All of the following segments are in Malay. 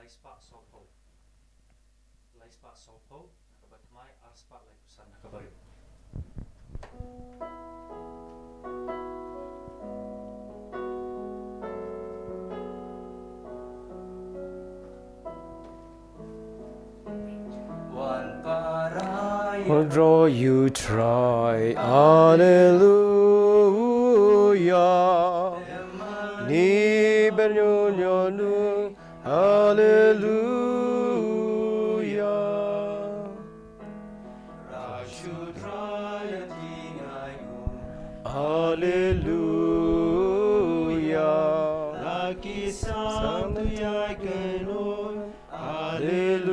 laispa sopo. Laispa sopo nakabatmay arspa laipusan nakabayo. One paray will draw you try. Hallelujah. Ni benyonyonu. Hallelujah. Rashudraya tingayu. Hallelujah. Laki santu yai kenoi. Hallelujah.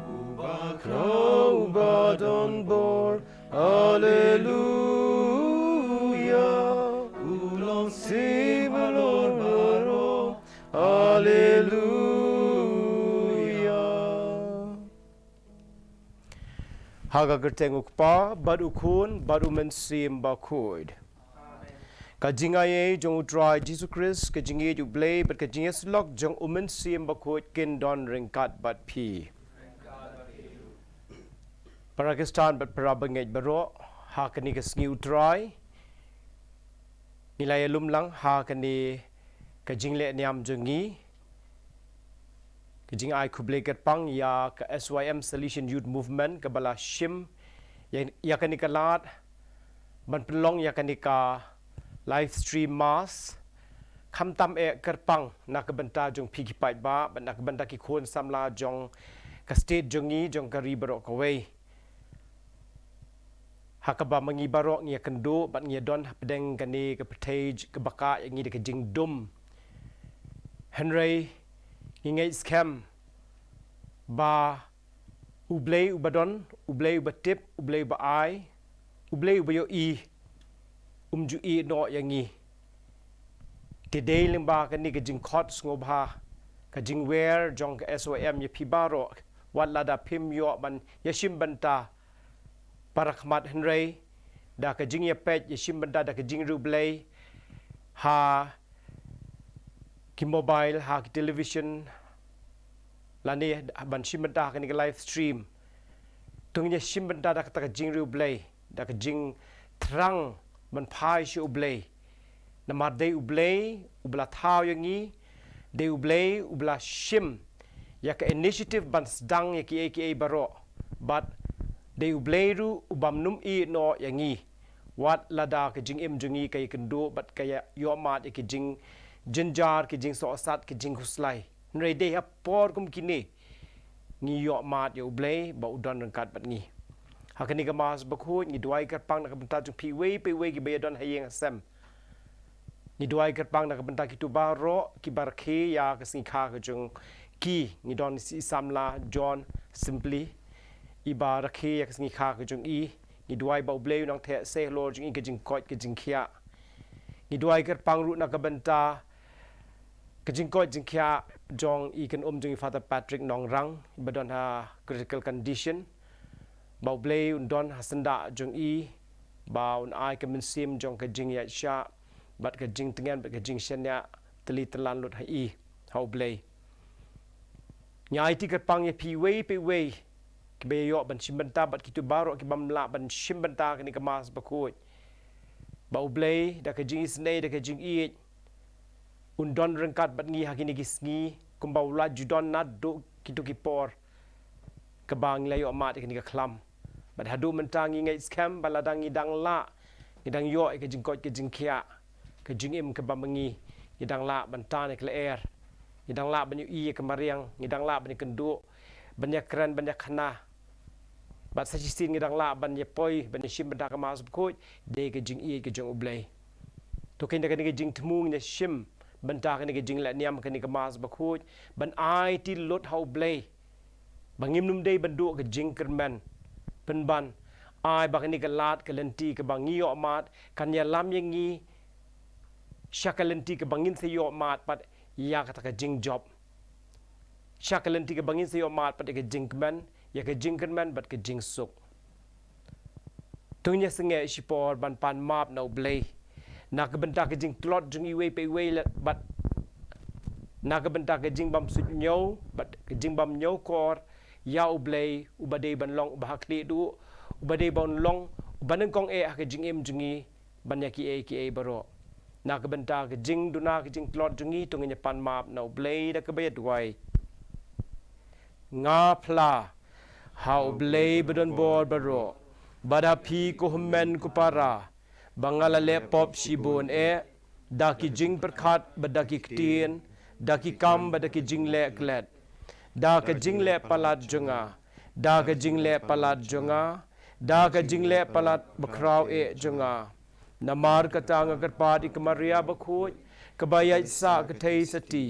Ubakro Ubadon bor. Hallelujah. Ulong Sibalor baro. Hallelujah. Haga gertenguk pa baru kun baru mensim bakud. Kajingaye jong utrai Jesus Christ kajingaye ju blay but kajingaye slok jong mensim bakud kin don ringkat bat pi. Pakistan but parabangej baro ha kani kasngi utrai nilai lumlang ha kani kajingle niam jongi kajing ai kuble pang ya ka SYM Solution Youth Movement ka bala shim ya kani kalat ban pelong ya kani ka live stream mass kham tam e kerpang nak benta jong pigi pai ba ban nak benta ki khon samla jong ka state jongi jong ka ribaro ka wei hakaba mangi barok ngia kendo bat ngia don pedeng kani ke petage ke baka yang ngi de jing dum Henry ngai scam ba ublei ubadon ublei ubatip ublei ba ai ublei ubayo i umju i no yang ngi today limba kani ke jing khot ngobha ka jing wer jong ke SOM ye pibaro wat lada pim yo ban yashim banta para khmat Henry da ka jing ya pet yashim banta da ka jing rublei ha ki mobile ha ki television lani ban shim banta ka ni live stream tung ya shim banta da ka jing rublei da ka jing trang ban phai shi ublei namar de ublei ubla thao yangi de ublei ubla shim ya ka initiative ban sedang ya ki aka baro but de ublei ru ubam num i no yangi wat lada ka jing im jungi kay kendo but kaya yo mat ki jing jinjar ki jing so sat ki jing huslai nrei de ha por kum kini ngi yo mat yo ublei ba udon rangkat bat ngi hakani ka mas bakhu ngi duai kat pang nak benta jung pi wei pe wei ki be don hayeng asem ni duai kat pang nak benta ki tu baro ki barkhe ya ka sing kha ka jung ki ni don si samla John simply iba rakhe ya ka sing kha ka jung i ni duai ba bleu nang the se lo jung i ka jing kot ka jing khia ni duai kat pang ru nak benta ka jing kot jing khia jong i kan jung Father Patrick nong rang ba don ha critical condition bau bleu don hasanda jong i bau ai ka min sim jong ka jing ya sha bat ka jing tengen bat ka jing shanya teli telan lut ha i hau blei nyai ti ka pang ya pi wei pe wei ki be yo ban shim banta bat ki tu baro ki bam la ban shim banta ka ni ka mas ba ko bau blei da ka jing snei da ka jing i don rengkat bat ngi ha ki ni gisngi kum bau la judon na do ki tu ki por ka bang la yo ma ti ka ni ka khlam bat hadu mentangi ngai scam baladangi dang la ngidang yo ke jing kot ke jing khia ke jing im ke bamangi ngidang la bantane ke air ngidang la banyu i ke mariang ngidang la ban kendu banyak kran banyak khana bat sa sin ngidang la ban ye poi ban shim banda ka mas ko de ke jing i ke jong ublei to ke ke jing tmung ne shim banta ke jing la niam ke ni ka mas ba ko ban ai ti lot hau blei bangim num dei bandu ke jing kerman penban ai bakani galat kalenti ke bangi mat kan ya lam yangi syakalenti ke bangin se yo mat pat ya kata ke jing job syakalenti ke bangin se yo mat pat ke jing keman ya ke jing keman bat ke jing suk tungnya senge sipor ban pan map na blei nak benta ke jing tlot jing iwe pe iwe bat nak benta ke jing bam sut nyau bat ke jing bam nyau kor ya ublei ubade ban long bahakli du ubade ban long ubaneng kong ke jing em jingi banya ki e baro nak benta ke jing duna ke jing tlot jingi tungnya pan map na ublei da ke bayat wai nga pla how ublei bedon bor baro bada pi ko men ko para bangala le pop shibon daki jing perkhat badaki ktien daki kam badaki jing le klet da ka jing le palat jonga da ka jing le palat jonga da ka jing le palat bakraw jonga namar katanga karpat ikmaria bakhoj kabaya sa kathei sati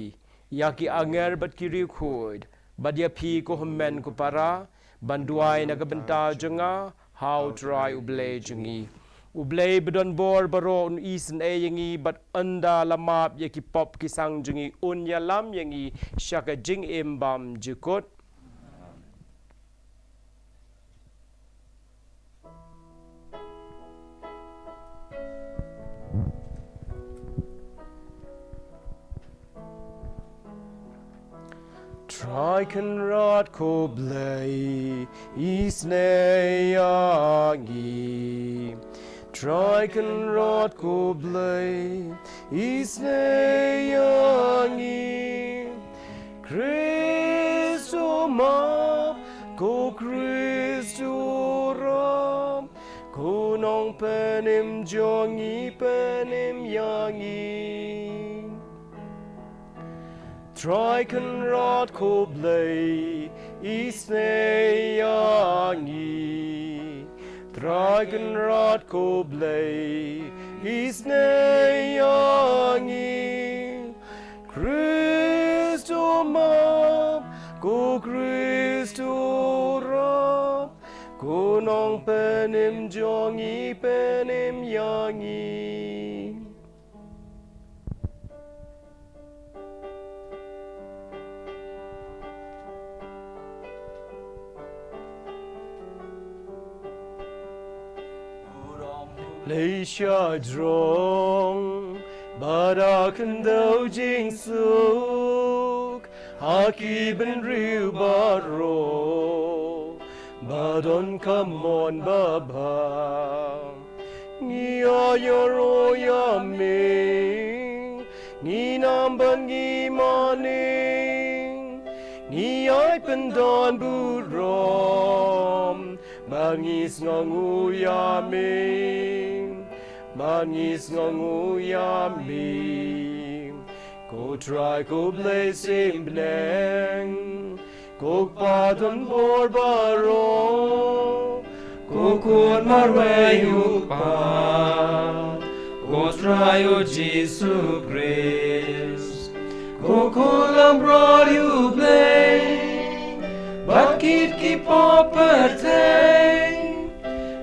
yaki anger bat kiri khoj badya phi ko men ko para banduai nagabenta jonga how try ublei jongi ublei bedon bor baro un isen yengi bat anda lamap ye ki pop ki sang jingi un ya lam yengi shaka jing imbam jukut try can rot ko blei isne yangi try can rot ko blei isne yangi Christo ma ko Christo ram ko nong penim jongi penim yangi try can rot ko blei isne yangi try can rot ko blei isne yangi Christo ma ko Christo ram ko nong penim jongi penim yangi Leisha drong barakan dau jing suk haki ben riu baro badon kamon baba ngia yoro ya me ni namban gi morning ni ai pendon burom bangis ngongu ya me Mangis ngongu yami Ko try ko blazing bleng Ko padon borbaro Ko kun marwayu pa Ko try o Jesus Christ Ko kulam brought you bleng Bakit ki poperte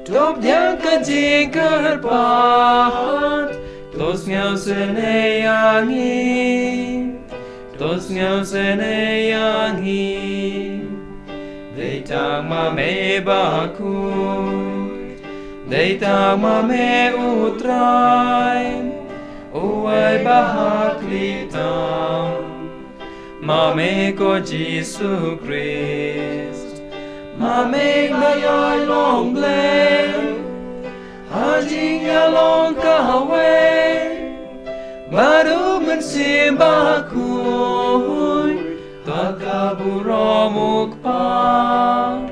Top yang kajing kerpat Tos ngau sene yangi Tos ngau sene yangi They tang ma me baku They tang ma me utrai Uai bahak litang Ma me ko Jesus Christ Ma me bayoy long blame Hajing ya long kahaway Baru mensimbakuy Takaburomuk pa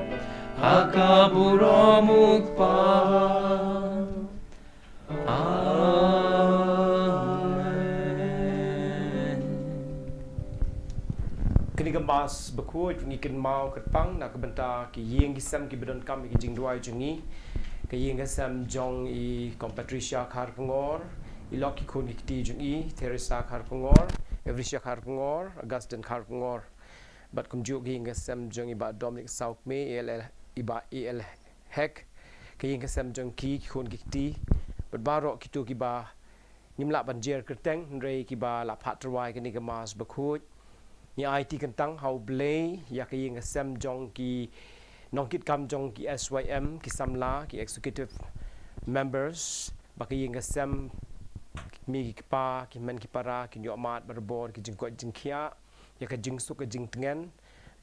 Hakaburomuk pa Mas berkuat ngikin mau ketpang nak kebenta ki yeng kisam ki bedon kam ki jing duai jengi ki yeng kisam jong I Patricia khar pengor I lok ki kun ki jengi Teresa khar pengor Evrisha khar pengor Augustine khar pengor bat kum juk ki yeng kisam jong I ba Dominic South me el hek ki yeng kisam jong ki kun ki bat barok ki tu ki ba nimla banjer kerteng rei ki ba la patrawai ki ni ke mas berkuat ni IT kentang how blay ya ke yeng sam jong ki nongkit kam jong ki SYM ki samla ki executive members ba ke yeng sam mi kipa ki men kipara ki yo mat berbor ki jingko jingkia ya ka jingsu ka jing tengen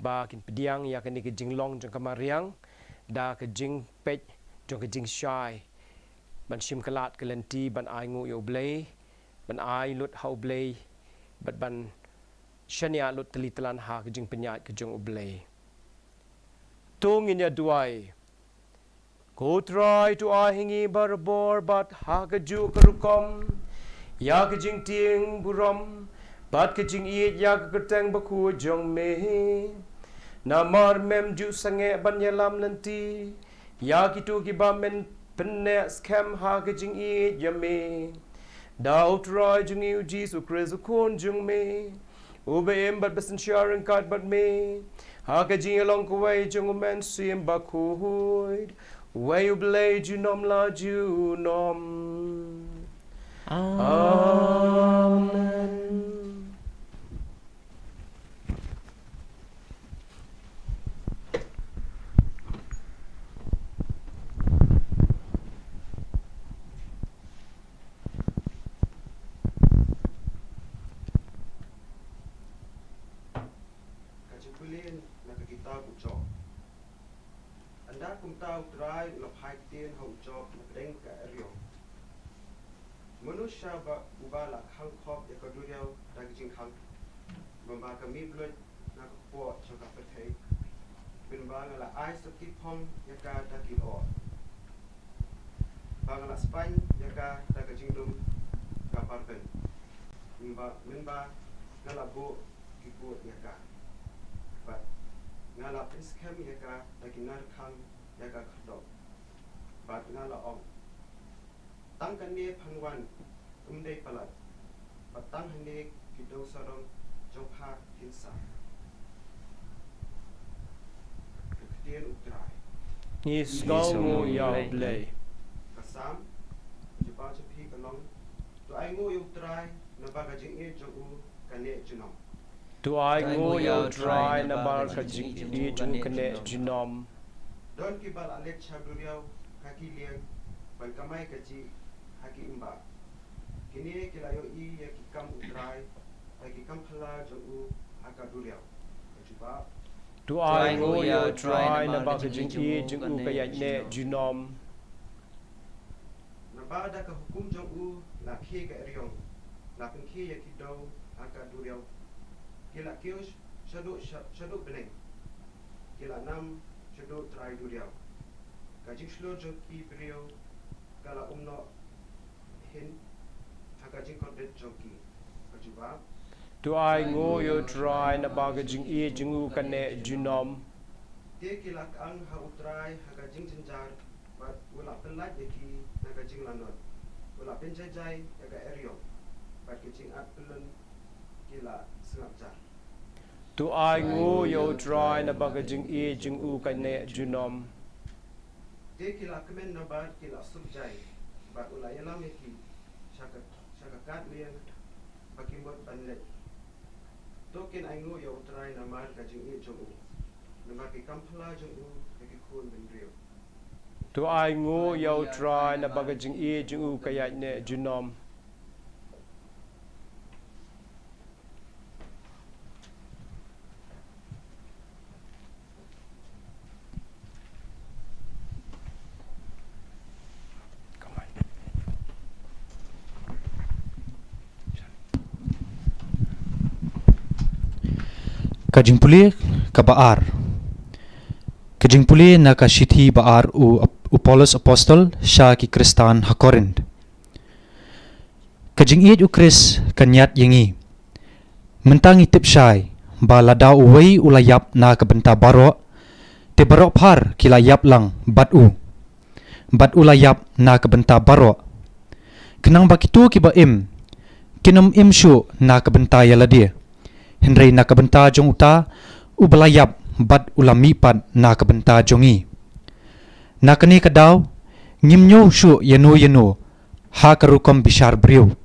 ba kin pediang ya ka ni ka jinglong jong kamariang da ka jing pej jong ka jing shai ban shim kalat kalenti ban ai ngu yo blei ban ai lut hau blei ban shania lut tali talan ha ka jing penyat ka jong blei tung in ya duai ko try to a hingi barbor but ha ka ju karukom ya ka jing ting buram bat ka jing i ya ka teng baku jong me namar mem ju sange ban yalam nanti ya ki tu ki ba men penne scam ha ka jing i ya me dau try jing i Jesus Christ kon jong me Ubeim but besan sharing card but me Haka jing along away jung men sim bakuid Way you blade you nom la you nom Amen Kulin nakakita ucok. Anda kumtaw try laphay tin ha ucok napdeng ka eryo. Manusia ba ubala khang khop ya kaduriyaw daging khang. Mamba kami blood nakapo so ka patay. Binbanga la ay sa tipong ya ka daging o. Banga la Spain ya ka daging dum ka parben. Minba ngalabo kipo ya ka. But ngala scam ya ka daginar khang ya ka khdo but ngala ong tang kan ne phangwan umdei palat but tang hane kido sarong jopha hinsa kutien utrai Ni skong ngu yao blei kasam jipa chapi kalong to ai ngo utrai na baga jing e jogu kane junong Tu ai ngu yo dry na bar ka jing i jung kane jinom Don kibal alet chaburiau kaki liang ban kamai kaji haki imba. Kini kilayo I ya kikam utrai haki kam phala jogu haka duriau. Kajuba Tu ai ngu yo dry na bar ka jing i jung u ka ya ne jinom nabada ka hukum jogu la khi ka eriong. La pengki ya kidau haka duriau. Kila kios shadu beneng. Kila nam shadu try duriau. Kajik shlo joki brio kala umno hin hakajik kondet joki. Kajuba Tu ai ngu yo dry na bar ka jing i jung u ka ne jinom te kila ang ha utrai hakajik jenjar but wala pelat yaki nakajik lanot. Wala penjajai yaka eriong. But kajik at pelun kila sengapjar. Tu ai ngu yo dry na bar ka jing i jung u ka ne jinom Te kila kemen nabat kila subjai but wala yalam yaki shakakat liang bakimot banlet. Token ay ngu yo utrai namar kajing I jogu. Namaki kampala jogu yaki kun benrio. Tu ai ngu yo dry na bar ka jing i jung u ka ya ne jinom Kajing puli ka baar. Kajing puli na ka shithi baar u Paulus apostol sya ki Kristan ha Korint. Kajing iet u Kris kanyat yengi. Mentang itip syai ba lada uwei ulayap na ka benta baro te baro par ki layap lang bat u layap na ka benta baro. Kenang bakitu ki ba kinum syu na ka benta yaladia. Henry na kabenta jong uta ubalayap bat ulamipat na kabenta jongi. Na kani kadaw ngimnyo syu yenu ha karukom bishar briu.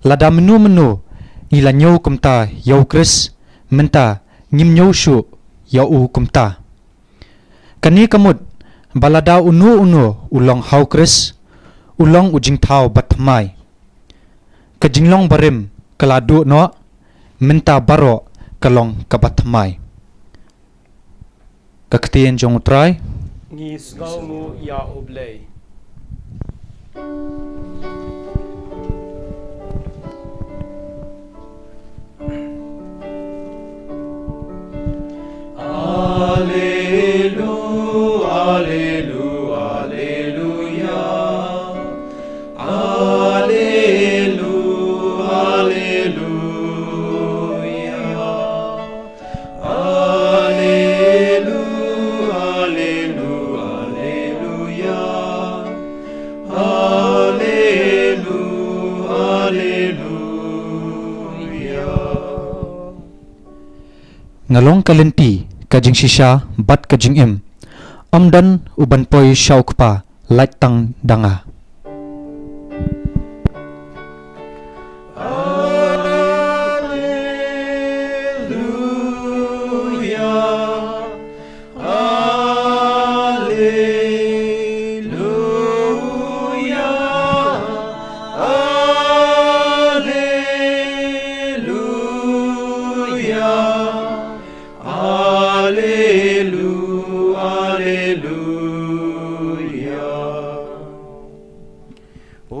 Lada menu ilanyo kumta yau Kris menta ngimnyo syu yau kumta. Kani kamut balada unu ulong hau Kris ulong ujing tau batmai. kejinglong barim keladu no minta baro kalong kabatmai kaktian jong utrai ngi sngau ngu ya oblei ngalong kalenti kajing shisha bat kajing im amdan uban poi shaukpa light tang danga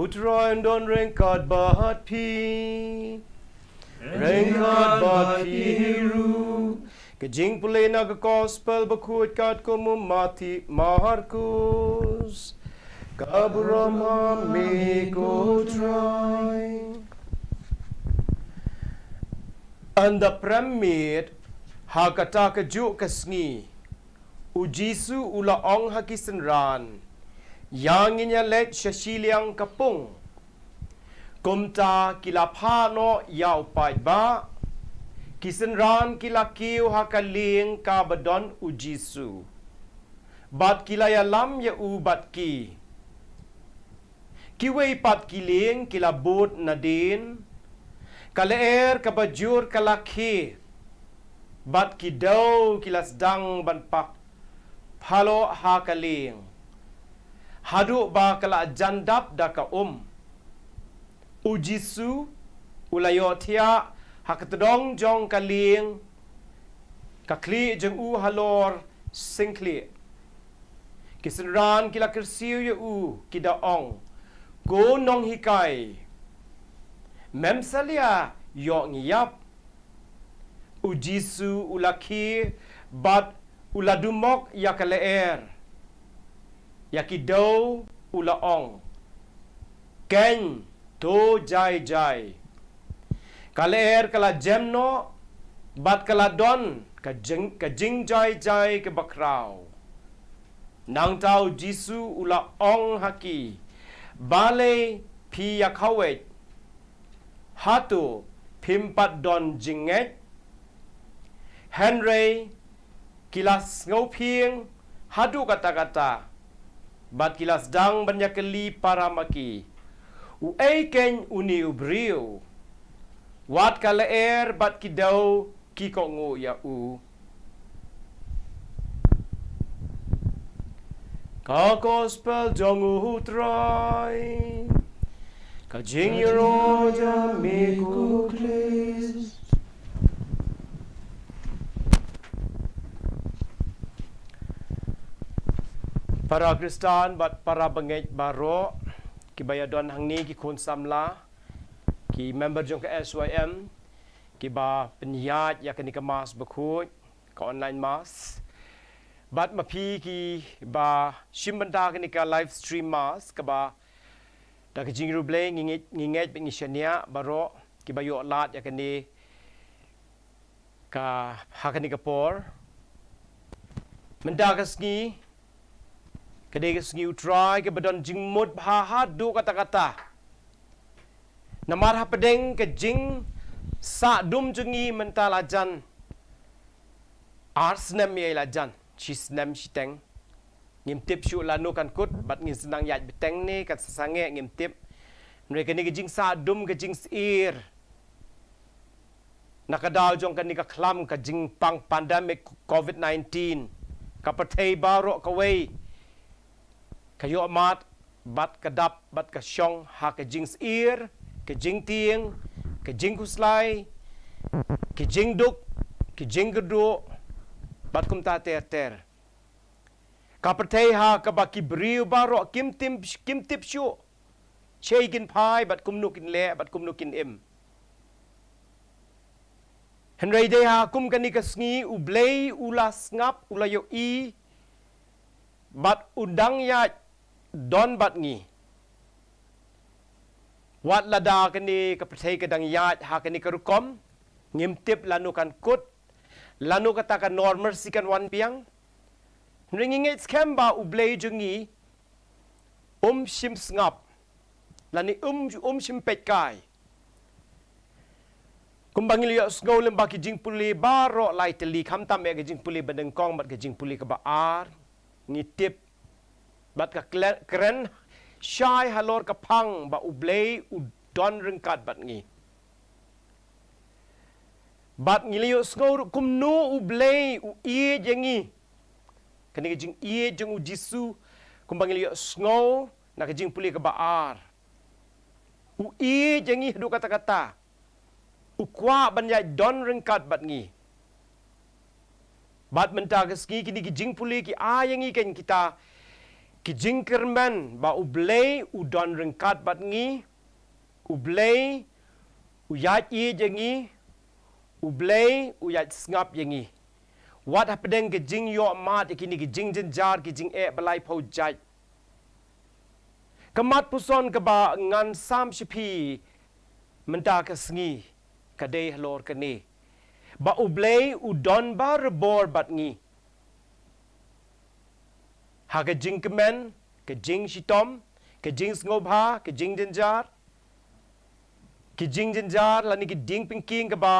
Utroy don ringkad bahat pi ringkad bahat piru kejing pulai naga gospel bakut kat komu mati Markus kaburama mego try anda pramit hakata kejuk kesngi ujisu ula ong hakisenran yang inya let shashiliang kapung kumta kila phano ya upai ba kisenran kila kiu hakaling ka badon ujisu bat kila ya lam ya u bat ki kiwei pat kiling kila bot nadin kaleer ka bajur kala khi bat kidau kila sedang ban pak phalo hakaling hadu ba kala jandap daka ujisu ulayotia hakatdong jong kaling kakli jeng u halor singkli kisenran kila kersiu ye u kidaong go nong hikai memsalia yo ngiyap ujisu ulaki bat uladumok yakaleer yakidau ulaong ken to jai jai kaleer kala jemno bat kala don ka jing jai jai ke bakrau nang tau jisu ulaong haki bale pi yakhawet hatu pimpat don jinget Henry kilas ngaupieng hadu kata-kata bat kilas dang banyakeli para maki uaiken uni ubriu wat kala bat kidau kikongu ya u ka gospel jongu try ka jing roja meku kles para Kristan bat para bangit baro kibaya don hangni ki kun samla ki member jong ka SYM ki ba penyat ya kani kemas bekut ka online mas bat mapi ki ba shimbanda kani ka live stream mas ka ba da ka jingru blay ngingit bengishania baro ki ba yo lat ya kani ka hakani ka por mendagas ngi kadai sengi utrai ke badan jingmut bahat du kata-kata namar pedeng ke jing sa dum jengi mental ajan arsnem ye lajan chisnem chiteng ngimtip shu lanu kan kut bat ngin senang yat beteng ni kat sasange ngimtip mereka ni ke jing sa dum ke jing sir nakadal jong kan ni ka klam ka jing pang pandemic COVID-19 kapatei baro kawai kayo mat bat kadap bat ka syong ha ka jings ear ke jing tieng, ke jing kuslai, ke jing duk, ke jing gedu, bat kum ta ter. Ka pertei ha ka ba ki briu baro kim tip shu. Chei gin pai bat kum nukin le bat kum nukin im. Henry de ha kum kani ka sngi u blei ula ngap ula yo i bat udang ya don bat ngi. Wat lada kani ka pertei ka dang ya ha kani ka rukom ngim tip lanu kan kut lanu kata ka normal sikan wan piang. Ringing scam ba u blei jungi shim ngap lani shim pet kai. Kumbangil yo sngol lemba ki jing puli baro lai teli kham tam e ki jing puli bandeng kong bat ki jing puli ka ba ar ni tip bat ka kren shai halor ka phang ba ublei u don ringkat bat ngi bat ngili yo sngol kum nu ublei u ie jengi kani ki jing ie jeng u jisu kumbangil yo sngol na ki jing puli ka ba ar u ie jengi hadu kata-kata ukwa banyai don ringkat bat ngi bat menta ke ski kini ki jing puli ki ayangi ken kita ki jing kermen ba ublei u don ringkat bat ngi ublei u yat ye jengi ublei u yat ngap jengi wat hapedeng ke jing yo mat kini ki jing jenjar ki jing e balai pau jai kamat puson ke ba ngan sam shipi menta ke sngi kadai halor kani ba ublei u don ba rebor bat ngi ha ke jing kemen ke jing shitom ke jing ngobha ke jing jenjar ki jing jenjar lani ki ding pingking ke ba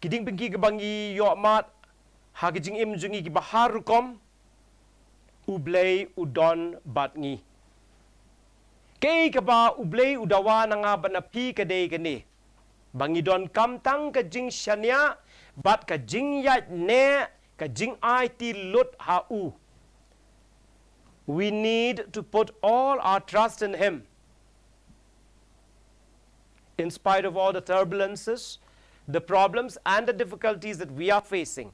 ki ding pingking ke bangi yo mat ha ke jing im jungi ki ba harukom ublei u don bat ngi ke ke ba ublei u dawa nanga banapi kadai kani bangi don kam tang ka jing shania bat ka jing yat ne ka jing IT lut ha u. We need to put all our trust in him. In spite of all the turbulences, the problems and the difficulties that we are facing,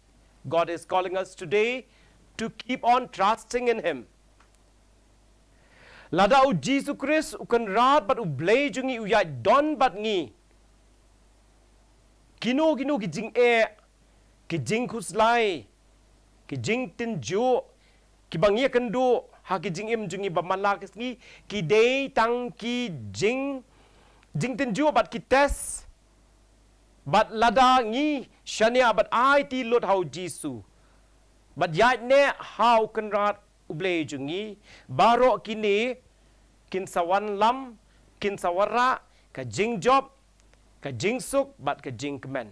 God is calling us today to keep on trusting in him. Lada u Jesus Christ u kan rat bat u blei jungi u yat don bat ngi Kino ki jing e, ki jing kuslai, ki jing tinju, ki bangia kendu, ha ki jing im jungi ba malak ngi, ki dei tang ki jing tinju bat ki tes, bat lada ngi, shania bat ai ti lot hau jisu, bat yat ne hau kenrat ublei jungi, baro kini, kin sawan lam, kin sawara, ka jing job, ka jing suk bat ka jing kemen.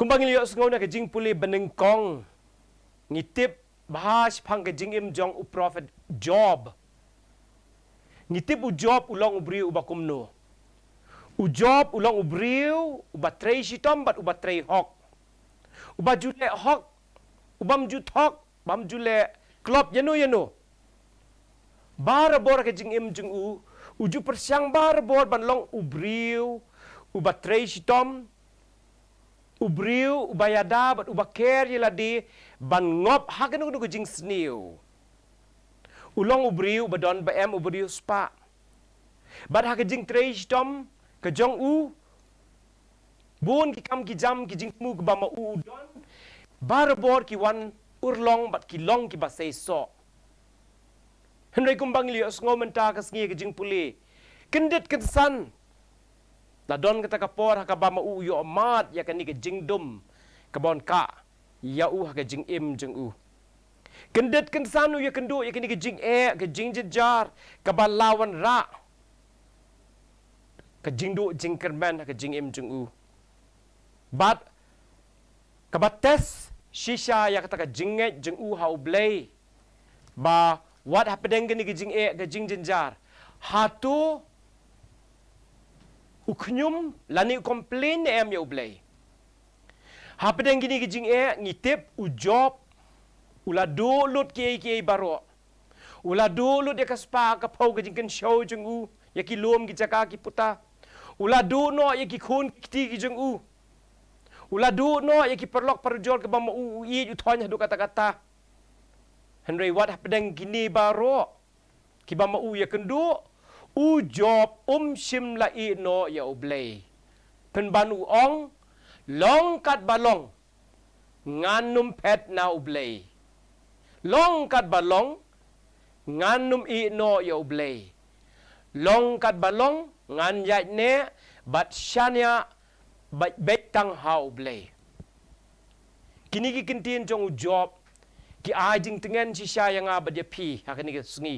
Kumbangil yo sngau na ka jing puli benengkong ngitip bahas phang ka jing im jong u prophet Job. Ngitip u Job ulong ubri u bakumno. U Job ulong ubriu u batrei shitom bat u batrei hok. U bajule hok u bam jut hok bam jule klop yanu. Bara bor ka jing im jong u uju persiang bar bor ban long ubriu ubatrei shitom ubriu ubayada bat ubaker yeladi ban ngop hakenu nu jing sniu ulong ubriu badon ba em ubriu spa bat hak jing trei shitom ke jong u bun ki kam ki jam ki jing mu ba ma u don bar bor ki wan urlong bat ki long ki ba sei so Henry kumbang liyo sngo menta ka sngi ka jing puli. Kendit kensan. La don kata kapor haka ba ma u yo mat ya kani ka jing dum. Kabon ka. Ya u haka jing im jing u. Kendit kensan u ya kendu ya kani ka jing e ka jing jejar ka ba lawan ra. Ka jing du jing kerman haka jing im jing u. Bat ka ba tes shisha ya kata ka jinget jing u ha u blay. Ba what happened gani gijing e gijing jenjar hatu uknyum lani complain em ya ublay happened gini gijing e ngitip u job ula do lut ke baro ula do lut ya kaspa ka pau gijing kan show jung u ki lum ki jaka ki puta ula du no ya ki khun ki ki jeng u ula du no ya ki perlok perjol ke bama u i u thon hadu kata-kata henry wat pedang kini baro ki bama u ya kendu u job shim la i no ya ublei pen ban u ong long kat balong ngan num pet na ublei long kat balong ngan num i no ya ublei long kat balong ngan yai ne bat shania bat betang ha ublei kini ki kintin jong job ki ajing tengen si sya yang abad dia pi hakani ke sungi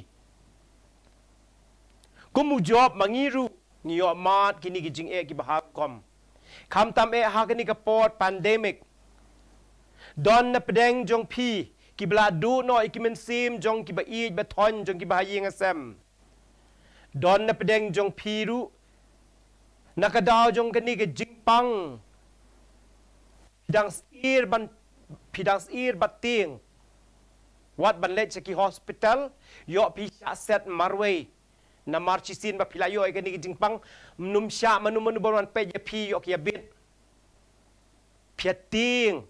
kumu job mangiru ngiyo mat kini ki jing e ki bahak kom kam tam e hakani ke port pandemic don na pedeng jong pi ki bla du no ikimen sim jong ki ba i ba thon jong ki ba ying asem don na pedeng jong pi ru nakadaw jong kani ke jingpang pidang sir bating wat ban let ki hospital yo pi sha set marway na marchisin ba pilayo ay kani ke jingpang num sha manu boran pe je pi yo ki bit piating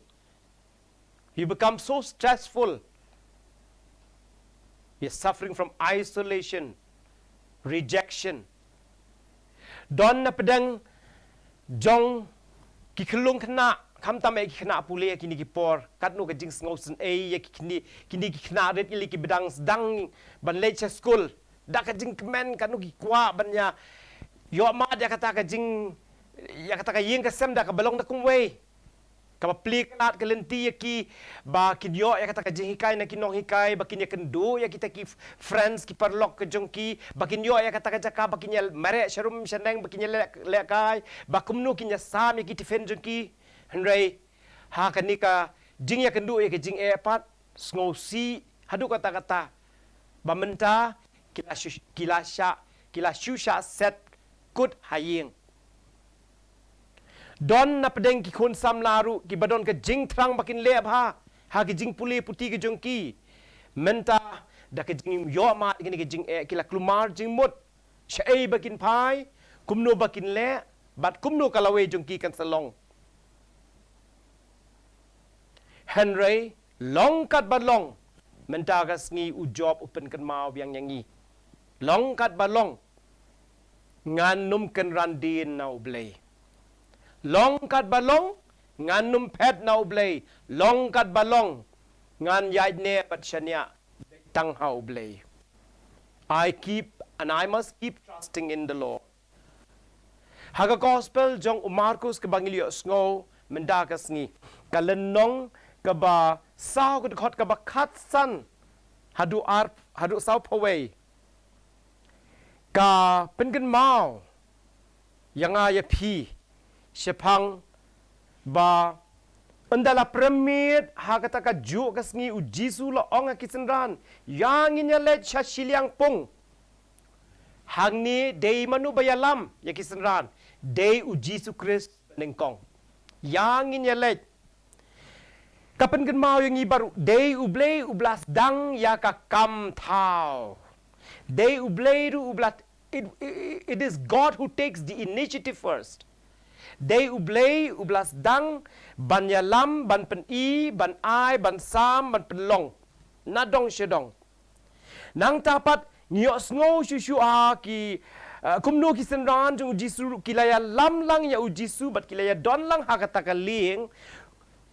you become so stressful you're suffering from isolation rejection don na pedang jong ki khulung khna kham tam e ki khna pule ki ni ki por kat nu ka jing sngo sun e ye ki ni ki khna ret ili ki bedang dang ban le cha school da ka jing kmen kan nu ki kwa ban ya yo ma da kata ka jing ya kata ka yeng ka sem da ka balong da kum we ka plik lat ka lenti ki ba kin yo ya kata ka jing hikai na kinong hikai ba kin ya kendo ya kita ki friends ki parlok ka jong ki ba kin yo ya kata ka jaka ba kin ya mare sharum shaneng ba kin ya le kai ba kumnu kin ya sam ya ki tifen jong ki henry ha kan ni ka jing ya kendo ya ka jing e pat sngo si hadu kata kata ba menta kila shusha set kut haying don na pedeng ki khun sam laru ki badon ka jing thrang bakin le ha ha ki jing puli puti ki jong ki menta da ka jing yo ma ki jing e kila klumar jing mut shei bakin pai kumno bakin le bat kumno kalawe jong ki kan salong henry long kat balong menta ka sngi u job open kan mau yang yangi long kat balong ngan num kan randin na ublei long kat balong ngan num pet na ublei long kat balong ngan yai ne pat shania tang ha ublei I must keep trusting in the Lord haga gospel jong Markus ke bangilio sngo menda ka sngi kalenong ka ba sao ka khot ka ba khat san hadu sao paway ka pengen mau yang ya pi sepang ba andala premit ha kata ka ju ka sngi u jisu la ong kisenran yang inya le cha siliang pung hang ni dei manu bayalam ya kisenran dei u jisu Christ nengkong yang inya le kapan kan mau yang baru dei ublei ublas dang ya ka kam thau dei ublei ru ublat it is God who takes the initiative first dei ublei ublas dang ban yalam ban pen i ban ai ban sam ban pen long na dong shedong nang tapat ngio sngo shu a ki kumno ki senran jung jisu kilaya lam lang ya u jisu bat kilaya don lang ha kata ka ling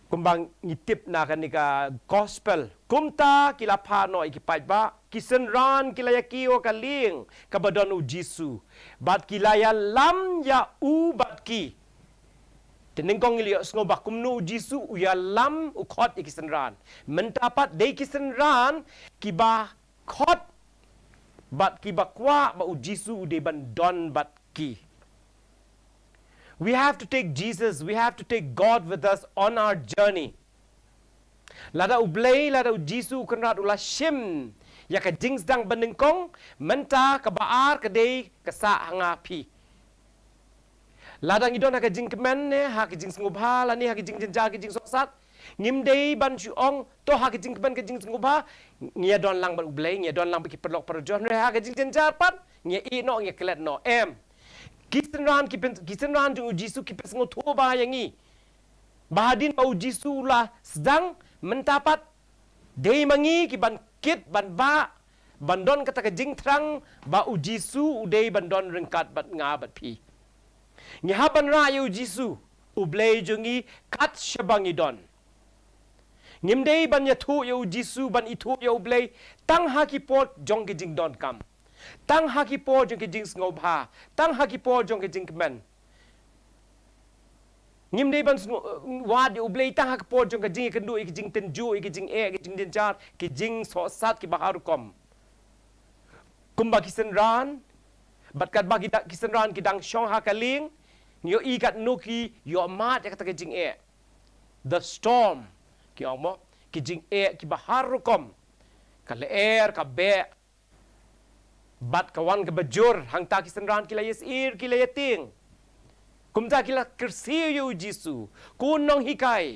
kumbang ngitip na kanika gospel kumta kila pano ikipai ba kisenran kila yakio kaling kabadon u jisu bat kila ya lam ya u bat ki tenengkong ilio sngo ba kumno u jisu u ya lam u khot ikisenran mentapat dei kisenran kiba khot bat kiba kwa ba u jisu u de ban don bat ki. We have to take Jesus, we have to take God with us on our journey. Lada ublei, lada u Jisu kenrat ulah shim. Ya ka jings dang benengkong, menta ka baar ka dei ka sa hanga pi. Lada ngidon ha ka jing kemen ne, ha ka jing sengubha, lani ha ka jing jenja ka jing sosat. Ngim dei ban syuong, to ha ka jing kemen ka jing sengubha, ngia don lang ban ublei, ngia don lang baki perlok perjon, ha ka jing jenja pat, nge i no nge klet no em kisenran jung Jisu kipes ngoto ba yangi bahadin bau Jisu la sedang mentapat dei mangi ki ban kit ban ba bandon kata ke jing terang ba u Jisu udei bandon rengkat bat nga bat pi nge haban ra yu Jisu ublei jungi kat shabangi don ngimdei ban ya thu yu Jisu ban itu yu ublei tang haki pot jong ke jing don kam tang haki po jong ke jing ngau bha tang haki po jong ke jing kemen ngim dei ban wa di ublei tang haki po jong ke jing ke ndu ke jing tenju ke jing ke jing denjar ke jing so sat ki bahar kom kumba kisen ran bat kat bagi tak kisen ran ki dang shong ha kaling yo i kat nuki yo mat ya kata ke jing the storm ki omo ki jing ki bahar kom ka leer ka be bat kawan ke bajur hang ta kisan ran kila yes ir kila yating kumta kila kersi yu Jisu kunong hikai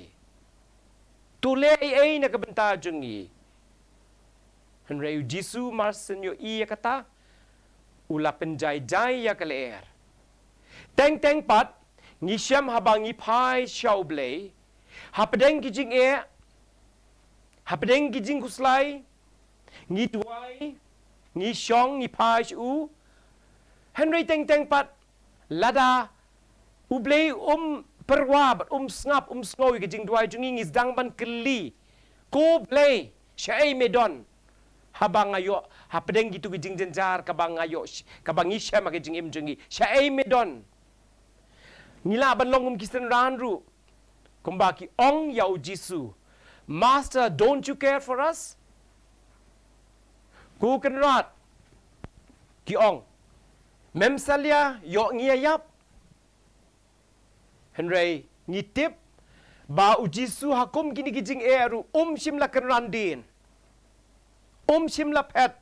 tule ai na kabenta jungi henre yu Jisu marsen yu i kata ula penjai jai ya kaler teng pat ngi syam habangi pai shau blei hapedeng kijing hapedeng kijing kuslai ngi tuai ngi shong ngi pai u henry teng pat lada ublei perwa bat snap snow ke jing duai jungi ngi dang ban keli ko blei shai medon habang ayo hapedeng gitu ke jing jenjar kabang ayo kabang isha ma ke jing im jungi shai medon ngila ban longum kisen ranru kumbaki ong yau Jisu Master, don't you care for us? Ku kenrat ki ong mem salia yo ngiyap henry ngitip ba u Jisu hakum kini kijing eru shimla kenrandin shimla pet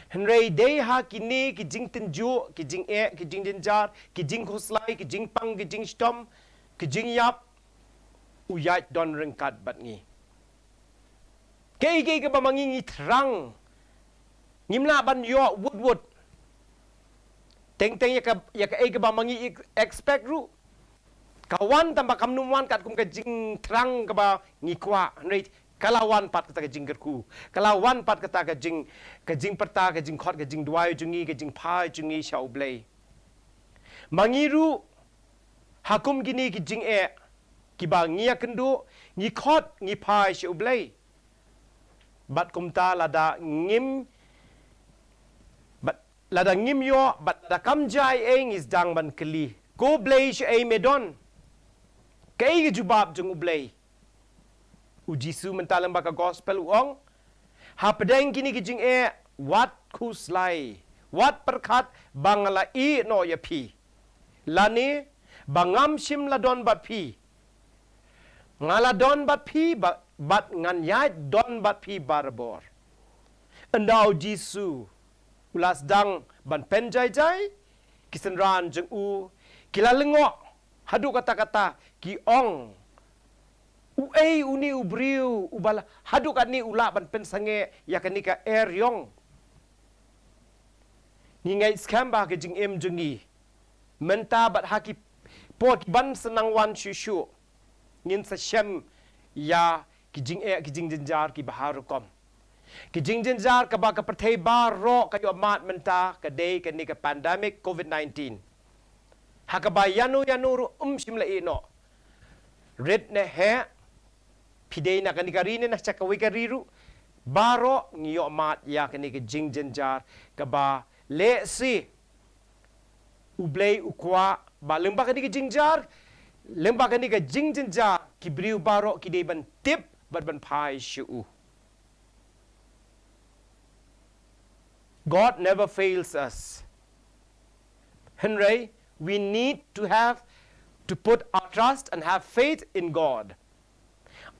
henry dei ha kini kijing tenju kijing kijing denjar kijing khoslai kijing pang kijing stom kijing yap uyat don rengkat bat ngi kei ke bamangi ngi terang ngimla ban yo wood teng ya ka ke bamangi expect ru kawan tambah kamnuman kat kum ke jing terang ke ba ngi kwa nei kalawan pat kata ke jing gerku kalawan pat kata ke jing perta ke jing khot ke jing duai jungi ke jing pai jungi shau blei mangiru hakum gini ke jing ki ba ngia kendu ngi khot ngi pai shau blei bat kumta lada ngim yo bat da kam jai eng is dang ban keli ko blei she ai medon kai ge jubab jung ublei u Jisu mentalam baka gospel uong ha pedeng kini ke jing wat kuslai wat perkhat bangala i no ya pi lani bangam shim ladon bat pi ngala don bat pi bat ngan yai don bat pi barbor andau Jisu ulas dang ban penjai kisen ran jeng u kila lengo hadu kata-kata ki ong u ei uni ubriu ubala hadu kani ula ban pen sange yakanika eryong ni ngai skamba ke jing em jungi menta bat haki pot ban senang wan shushu ngin sa shem ya kijing jenjar ki bahar kom kijing jenjar ka ba ka perthai bar ro ka yo mat menta ka dei ka ni ka pandemic covid-19 hakaba yanu ru shimla ino red ne he pidei na kanikari ne na chakawi kariru baro ngiyo mat ya ka ni ka jing jenjar ka ba le si ublei ukwa ba lemba ka ni ka jingjar lemba ka ni ka jing jenjar ki briu baro ki dei ban tip ban pai shu God never fails us. Henry, we need to put our trust and have faith in God.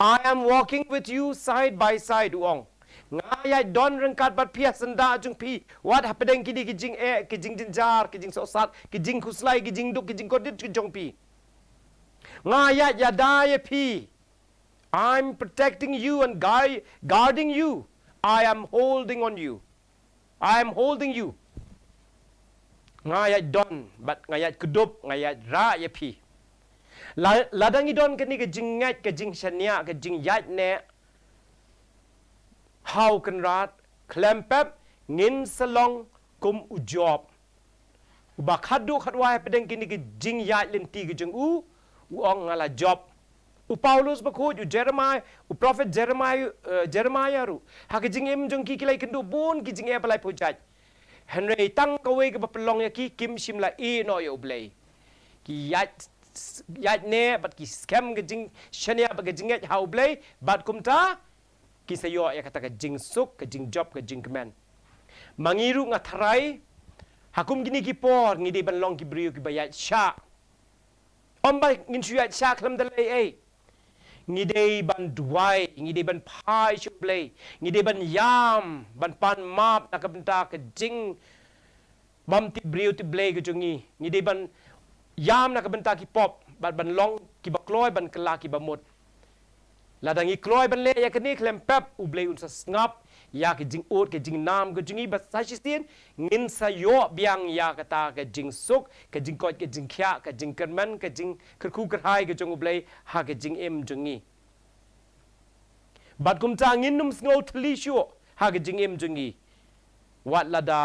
I am walking with you side by side, Uong. Ngaya don rengkat bat pia senda jung pi. What happening kidi kijing kijing jinjar, kijing sosat, kijing kuslai, kijing duk, kijing kodit, kijong pi. Ngaya yadaya pi. I'm protecting you and guarding you. I am holding on you. I am holding you. ngayat don bat ngayat kedup ngayat ra ya pi ladang idon ke ni ke jingat ke jing shania ke jing yat ne how kan rat klempep ngin salong kum ujob uba khadu khadwa pedeng kini ke jing yat lenti ke jing ong ngala job u Paulus bakut u Jeremiah u prophet Jeremiah ru ha ke jing em jong ki kilai kendu bun ki jing e palai pujat Henry tang kawe ke bapelong ya ki kim sim la e no yo blay ki yat ne bat ki scam ke jing shania ba ke jing et how blay bat kumta ki sayo ya kata ke jing suk ke jing job ke jing kemen mangiru ngatarai hakum gini ki por ngide ban long ki brio ki bayat sha omba ngin suyat sha klam dalai e ngide ban duai ngide ban pai chuplay ngide ban yam ban pan map nak benta ke jing bam ti brio ti blay ke jungi ngide ban yam nak benta ki pop ban long ki bakloy ban kela ki bamut ladangi kloy ban le ya kini klem pep u blay un sa snap ya ke jing ot ke jing nam ke jungi bas sajistin ngin sayo biang ya kata ke jing suk ke jing kot ke jing khya ke jing kerman ke jing kerku kerhai ke jung blay ha ke jing em jungi bat kum ta ngin num sngo thli shu ha ke jing em jungi wat lada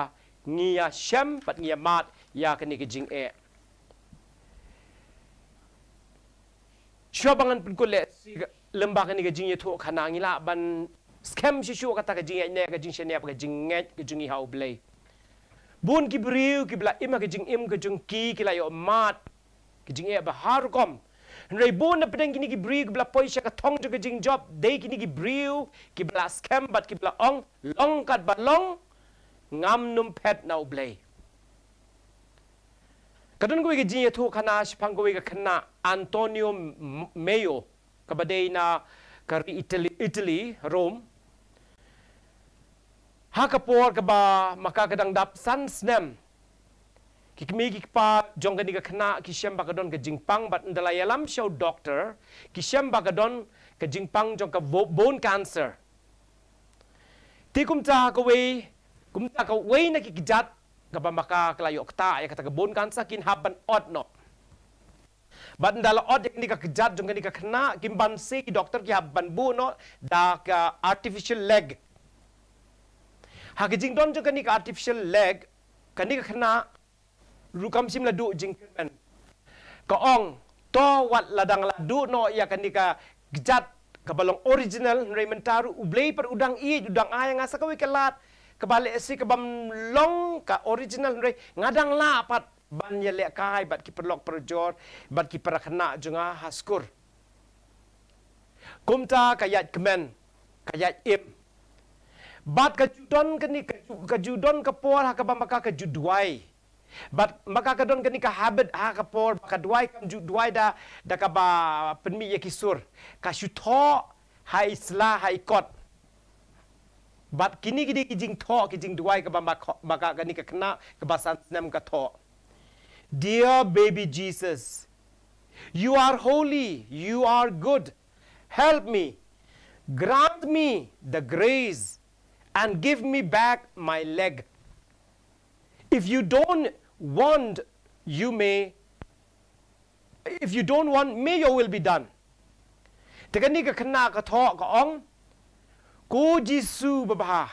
ngia shem bat ngia mat ya ke ni ke jing e shobangan pun kole lembah ni ke jing ye tho khana ngila ban scam shishu kata ke jing ne ke jing shania ke jing nget ke jing hau blay bun ki briu ki bla ima ke jing im ke jing ki la yo mat ke jing e ba har kom rei bun na pedeng kini ki briu ki bla poisha ka thong ke jing job dei kini ki briu ki bla scam bat ki bla ong long kat ba long ngam num pet nau blay kadun ko ke jing ye tho khana shpang ko ke khana Antonio Mayo kabadai na kari Italy Rome hakapor kaba makakadang dap san snem kikmi kikpa jongani ka khna ki shem bakadon ka jingpang bat ndalayalam show doctor ki shem bakadon ka jingpang jong ka bone cancer ti kumta ka we na kikijat kaba makakalayo kta ya kata ka bone cancer kin haban od no bat ndala od ni ka kejat jong ni ka khna kimban se ki doctor ki haban bu no da ka artificial leg ha ke jing don jong ni ka artificial leg ka ni ka khna rukam sim la du jing men ka ong to wat ladang la du no ya ka ni ka kejat ka balong original rementaru ublei per udang i udang ay nga sa kawi kalat ka bale si ka bam long ka original re ngadang la pat ban ya le kai bat ki perlok perjor bat ki parakhna junga haskur kumta kayat kemen kayat im bat ka judon kani ka judon ka por ha ka bamaka ka judwai bat maka ka don kani ka habit ha ka por ka dwai kam judwai da ka ba penmi ye kisur ka shutho hai isla hai kot bat kini ki jing tho ki jing dwai ka bamaka kani ka kena ka basan nam ka tho. Dear baby Jesus, you are holy, you are good. Help me, grant me the grace and give me back my leg. If you don't want, may your will be done. Tegani ka kena ka tho ka ong ko Jisu babha.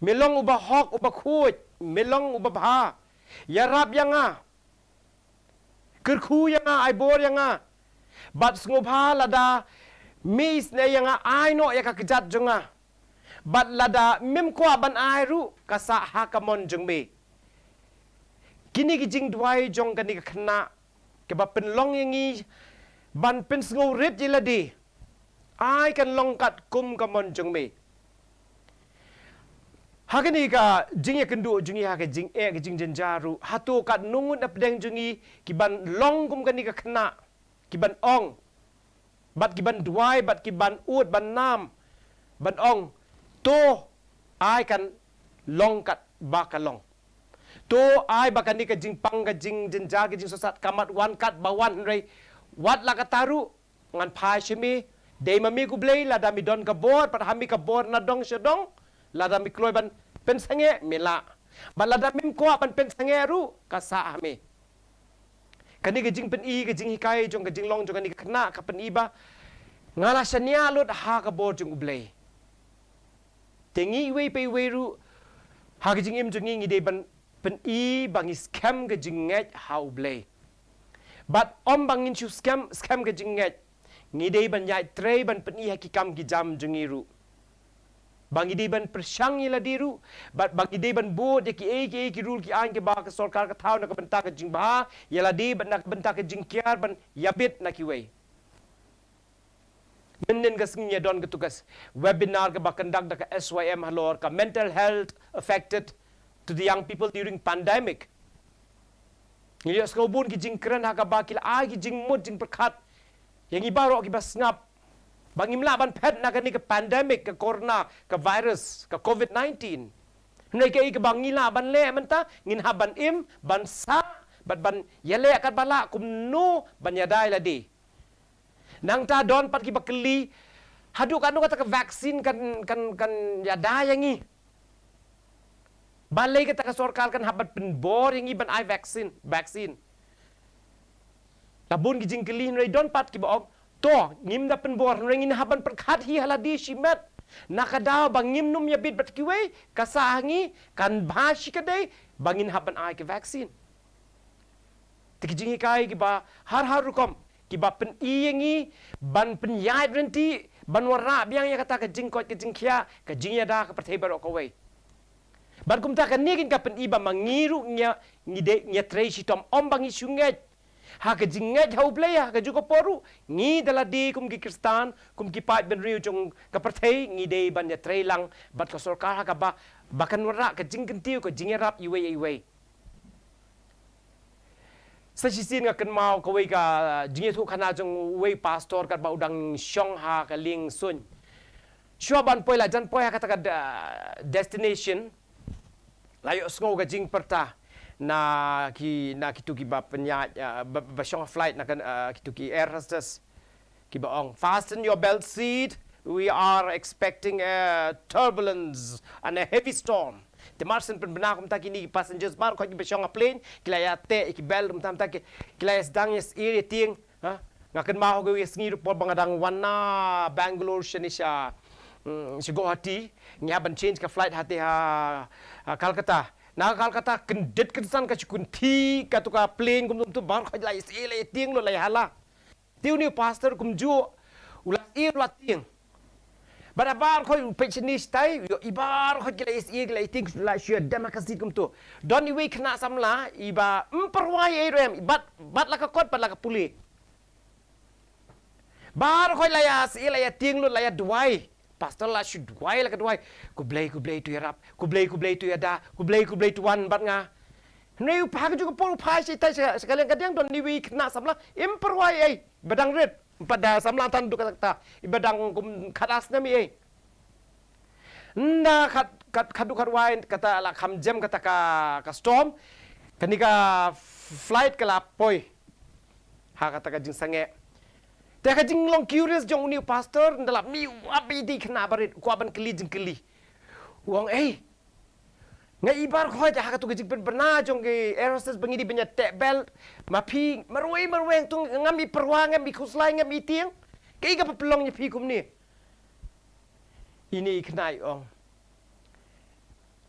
Melong uba hok uba khut, melong uba bha. Ya rab yang kerku yang ai bor yang bat ngobha lada mis ne yang ai no ya ka kejat jonga bat lada mem kwa ban ai ru kasa hakamon jengme kini ki jing dwai jong kani ka khna ke ba pen long yangi ban pen sngo rip jiladi ai kan long kat kum kamon jengme Hakani ka jing ya kendu jungi ha ka jing e ka jing jenjaru hatu kat nungun apdeng jungi kiban long kum kani ka khna kiban ong bat kiban duai bat kiban ut ban nam ban ong to ai kan long kat ba ka long to ai ba kani ka jing pang ka jing jenjar ka jing sosat kamat wan kat bawan rei wat la ka taru ngan phai shimi dei mami ku blei la dami don ka bor pat hami ka bor na dong shedong la dami kloy ban pen sange mela balada mim ko ban pen sangeru kasa ame kani ke jing pen i ke jing hikai jong ke jing long jong kani kena ka pen iba ngala shania lut ha ka bo jong ublei tengi we pe we ru ha ke jing im jong ngi de ban pen i bang scam ke jing ngai ha ublei but om bangin chu scam ke jing ngai ngi de ban yai trei ban pen i hakikam ki jam jong ru bang ide ban persyang ila diru bat bang ide ban bod ki rul ki an ke ba ke sarkar ka thau na ka bentak ke jing ba yala di ban nak bentak ke jing kiar ban yabit na ki wei menen ga singnya don ke tugas webinar ke ba conduct da ka SYM halor ka mental health affected to the young people during pandemic ngi sko bun ki jing kran ha ka ba kila ki jing mud jing perkat yang ibaro ki ba ngap bang imla ban pet na kani ke pandemic ke corona ke virus ke COVID-19 nei ke bang ila ban le menta ngin ha ban im ban sa ban yele kat bala kum nu ban yadai la di nang ta don pat ki bakli hadu kanu kata ke vaksin kan yadai yangi balai kita ke sarkar kan habat pen bor yangi ban ai vaksin labun ki jingkeli nei don pat ki ba to ngim da pen bor ngin haban perkhat hi haladi shimet nakadaw bangim num yabit bat kiwe kasahangi kan bhashi kadai bangin haban ai ke vaksin tikjingi kai ki ba har rukom ki ba pen iyengi ban pen yai renti ban wara biang ya kata ke jingkot ke jingkhia ke jingya da ke perthai barok kowe ban kum ta kan ni kin ka pen iba mangiru nya ngide nya trei shitom om bangi sungai ha ke jinget hau play ha ke juko poru ngi dala di kum ki kristan kum ki pat ben riu jong ka perthai ngi de ban ya trei lang bat ka sarkar ha ka ba bakan wara ke jing kentiu ke jing rap iwe sa chi sin nga kan mau ka wei ka jing thu khana jong wei pastor ka ba udang shong ha ka ling sun shwa ban poi la jan poi ha ka ta destination layo sngo ka jing perta na kitu ki ba penyat ba shong flight na kan kitu ki air hostess ki ba ong fasten your belt seat we are expecting a turbulence and a heavy storm the marsen pen bena kum ta kini passengers bar ko ki ba shong a plane kila ya te ki bel tum tam ta ki kila ya sedang yes iri ting ha ngakan ma ho ge sngi ru por bangadang wana Bangalore shanisha si Guwahati nyaban change ka flight hati ha Calcutta na Calcutta kendet kensan ka chukunti ka tu ka plane kum tu bar khoj lai se lai ting lo lai hala tiu ni pastor kum ju ula la ting bara bar khoj pensionist tai yo ibar khoj lai ting la shia democracy kum tu don ni we kena samla iba perwai rem bat la ka kot bat la ka puli bar khoj lai se lai ting lo lai duai pastor la should why la kadwai ku blai tu yarap ku blai tu yada ku blai tu wan bat nga nei pa ju ko por pa si tai sekalian kadang don ni wi kena samla imperwai ai badang red pada samla tan du kata ibadang kum khadas na mi ai nda khadu kharwai kata la kham jam kata ka storm kanika flight kala poi ha kata ka jing sange te ka jing long curious jong ni pastor ndala mi abi di khna barit ko ban kli jing kli wong ngai ibar khoi ta ka tu jing berna jong ke aerostas bangi di benya te belt ma phi marweng tung ngami perwa ngami khuslai ngami tiang ke ga pelong ni phi kum ni ini khnai ong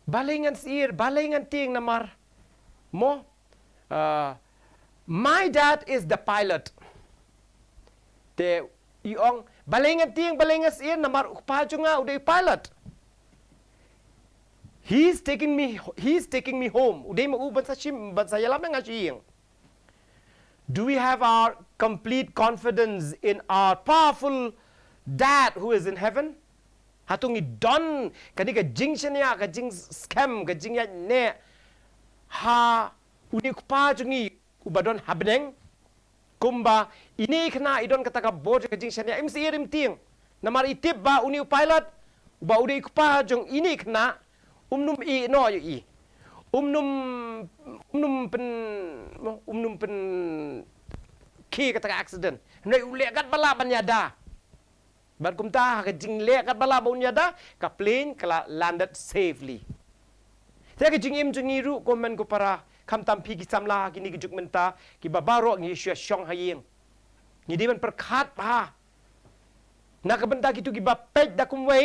balengan sir balengan ting namar mo my dad is the pilot te iong balengan ting balengan sir namar pa junga udah pilot he's taking me home udah mau ban saya lam ngajing do we have our complete confidence in our powerful dad who is in heaven hatungi don kani ka jing shania ka jing scam ka jing ya ne ha uni pa jungi ubadon habneng kumba ini kena idon kata ka bod ka jing shania imsi irim ting namar itip ba uni pilot ba udah ikpa jong ini kena umnum i no yu i umnum pen ki kata ka accident nei ule gat bala banyada bar kumta ka jing le kat bala bun yada ka plane kala landed safely แต่ก็จริงจริงนี้รู้ก็มันก็paraคำตามพีกิสามลากินี่กิจุกมันตากิบาบารองี้เชื่อช่องหายิงนี่ดีมันประคาดปานักบันดากิตุกิบาเป็ดดักมไว้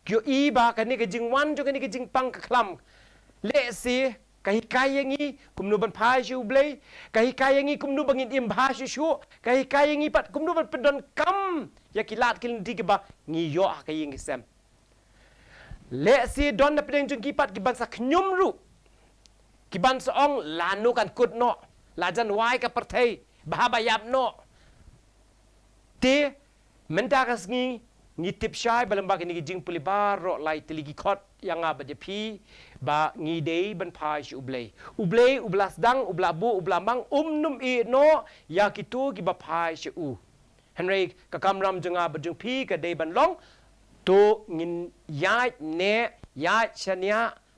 กิโยอีบากันนี่ก็จริงวันจกันนี่ก็จริงปังกะคลำเละสิกะฮิกายอย่างงี้กุมนูบันพายชิวเบลยกะฮิกายอย่างงี้กุมนูบังอินอิมพาชิชูกะฮิกายอย่างงี้ปัดกุมนูบันเป็นดอนกำยากิลาดกินดีกิบางี้โยอะกะยิงกิเซมเละสิดอนนับเป็นจงกิปัดกิบันสักยุมรูกิบันสองลานุกันกุดโนลาจันวายกับประเทศบาบายาบโนเตมันดากัสงี้ทิปชายบาลมบากนี่จิงปุลิบาร์ไลติลิกิคอดยังอาบเดพีบางี้เดย์บันพายอุบเลอุบลาสดังอุบลาบูอุบลามังนุมอีโนยากิตูกิบาพายชูเฮนรีกะกำรำจงอาบจงพีกะเดย์บันลองตัวงินยายเนยายชเนีย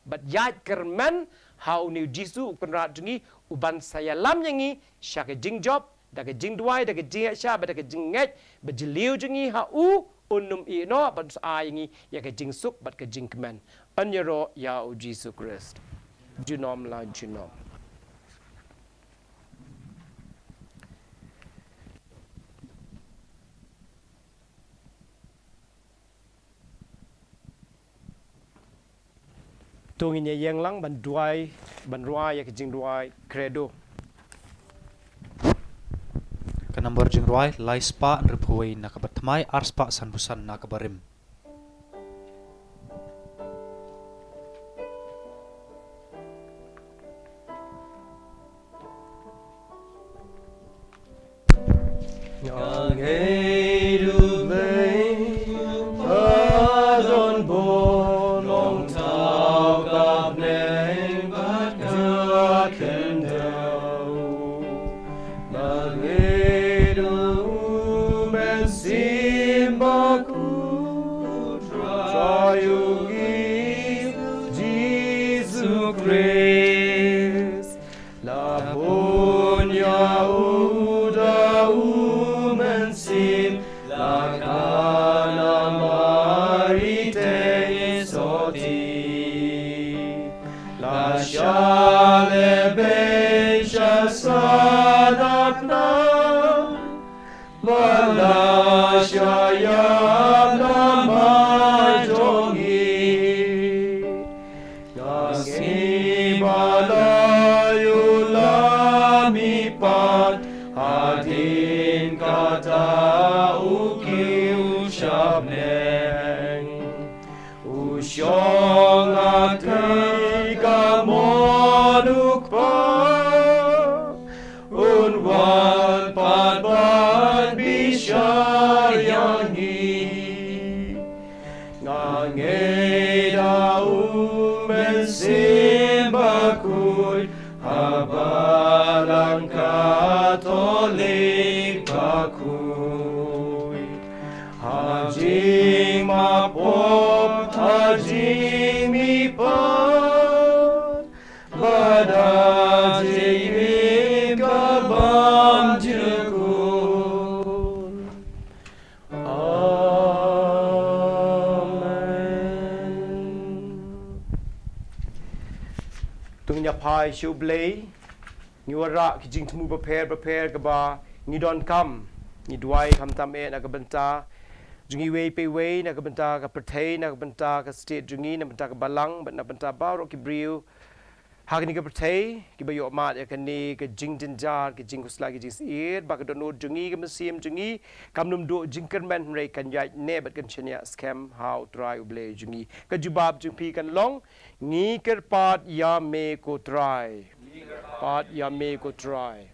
บัดยายกระมันhow ni jisu ukun rat jungi uban saya lam yangi syaka jing job daga jing duai daga jing sya daga jing ngai bejeliu jungi ha u unum i no ban sa yangi ya ka jing suk bat ka jing keman anyaro ya u jisu christ junom la junomตัวนี้ยังลังบันรวยอยากจริงรวยเครโด Ka number jing roi lai spa nriphuai nakabatmai arspa sanbusan nakabarim. Yang hidup baik adon bolong tau kap neng bat kendau begitu mensimbaku trayugi Jesus Christ labunya mensim lakana marite soti la shale besha sadapna wala shayana majongi nasibalayu lamipat hadin kata ukiu shabneng usyong atika monukpa unwan padban bishar yangi ngangeda mensimbakuy habalang Katolik bakuy hajing mapop hajing mipat badajing kabam jekul Amen Tungnya pai shiu blei ni wara ki jing tmu prepare ka ba ni don kam ni duai kam tam e na ka banta jungi wei pe wei na ka banta ka perthei na ka banta ka state jungi na banta ka balang na banta ba ro ki briu ha ni ka perthei ki ba yo ma ya ka ni ka jing din jar ki jing kusla ki jing seed ba ka don jungi ka masim jungi kam num do jing kan man rei kan ya ne bat kan chenia scam how try uble jungi ka jubab jing pi kan long ni ker pat ya me ko try Pat ya me ko try.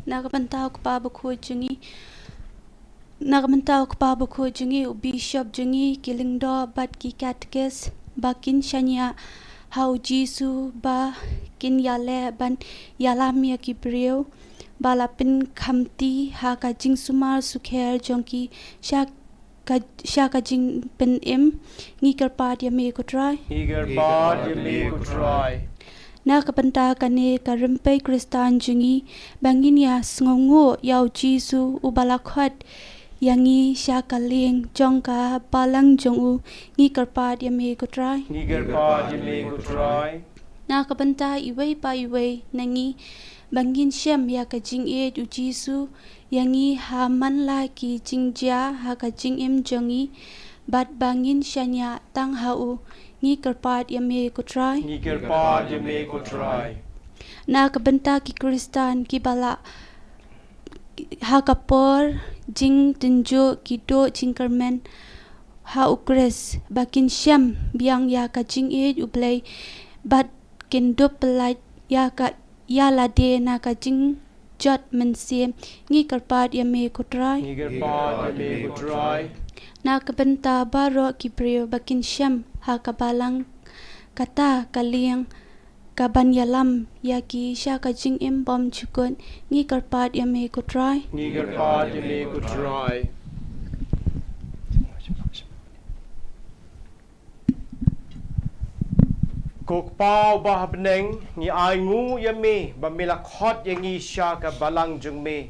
Nakabantao ko pa bako jungi u bishop jungi kilingdo bat ki katkes bakin shanya hau jisu ba kin yale ban yalamia ki brio balapin khamti ha ka jing sumar sukher jongki sha ka jing pen im ngi kar pat ya me ko try Eager part ya me ko try. na kapanta kane karimpai Kristan jungi bangin ya sngongo yau Jisu ubalakhot yangi sha kaling jongka palang jongu ngi karpat yame kutrai Niger pa jeme ko try. na kapanta iway pa iway nangi bangin shem ya ka jing e u Jisu yangi ha man la ki jingja ha ka jing em jongi bat bangin shanya tang hau ngi karpat yame kutrai Niger pa jeme ko try. na kabanta ki Kristan ki bala ha kapor jing tinjo ki do jingkermen ha ukres bakin syam biang ya ka jing e ublay bat kin do pelait ya ka ya la de na ka jing jot mensiem ngi karpat ya me kutrai Niger pa jeme ko try. na kabanta baro ki prio bakin syam ha kabalang kata kaliang kabanyalam ya ki sha ka jing em bom chukon ngi karpat ya me kutrai Niger pa jeme ko try. Kok pau bah beneng ngi ai ngu yame bamila khot yangi sha ka balang jung me.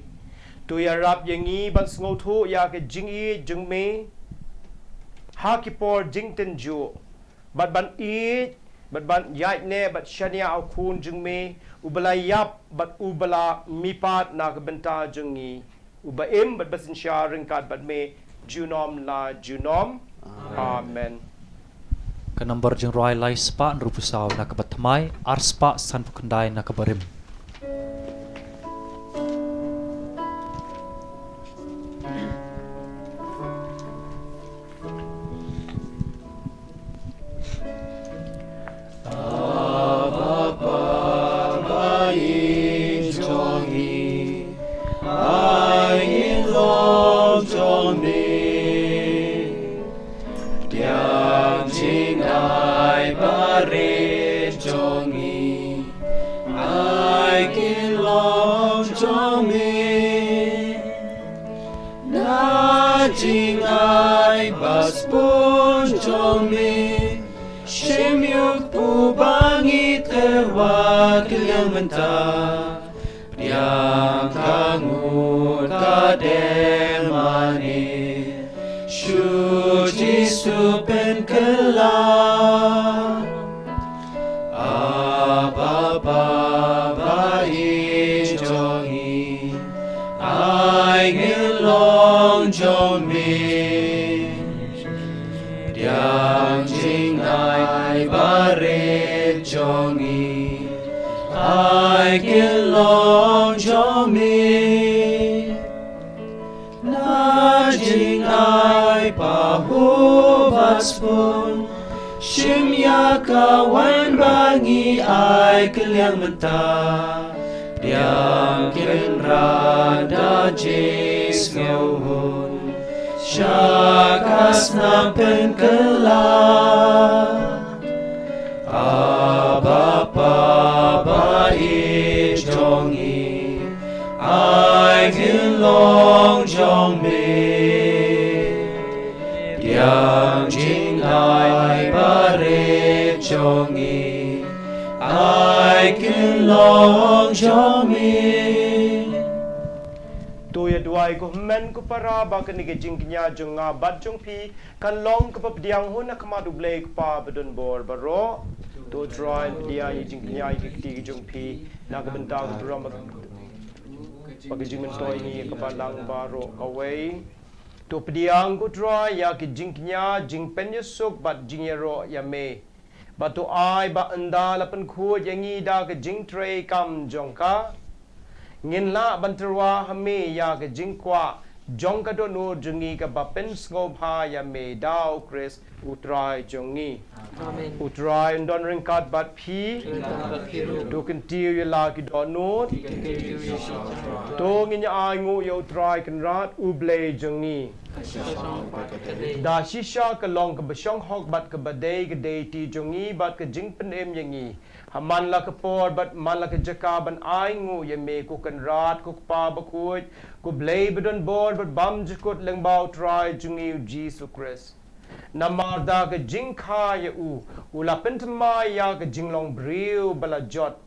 Tu ya rap yangi ban sngo thu ya ka jing i jung me. Ha ki por jing ten ju. Bat ban i bat ban yai ne bat shania au khun jung me. Ubala yap bat ubala mipat na ka benta jung i. Uba im bat basin sha ringkat bat me junom la junom. Amen. Ka number jeng roi lai spa nrupusau na kabatmai ar spa san pukandai na kabarim. Jing ai bas pun jomi Shemyuk pu bangit ewa kilyang menta Priang kangut kademani Shuji supen kelam Aba baba ijongi Ai ngilong jomi Diang jing ai bare jongi Ai ngilong jomi Na jing ai pahu baspun Shim ya kawan bangi ai keliang mentah Diang kin rada jis ngeuhun Syakas nampen kelam Abapa jongi Ai ngilong jongmi Diang jing ai bare jongi Ai ngilong jongmi Tu ya duai ko men ko para ba kan ge jing nya jung nga bat jung pi kan long ko pap diang hun na kama du ble ko pa bedon bor baro tu dry dia yi jing nya yi ti jung pi na ka benta ko ram ba ge jing men toy ni ka ba lang baro away tu pdiang ko dry ya ki jing nya jing pen yusuk bat jing ro ya me ba tu ai ba anda la pen khu yangi da ke jing tre kam jong ka ngin la banterwa hame ya ke jingkwa jong ka do no jungi ka bapen sngop ha ya me dau Chris utrai jongi Amen. utrai don ring kat bat phi do kan tiu ya la ki do no to ngin ya ai ngu yo trai kan rat u ble jongi da shisha ka long ka bashong hok bat ka badai ka dei ti jongi bat ka jing pen em yangi haman la ka por bat man la ka jaka ban ai ngu ye me ko kan rat ko pa ba ko ble bedon bor bat bam jikot leng bau try jungi Jesus Christ Namarda ke jingka ya ula pentema ya ke jinglong briu bala jot.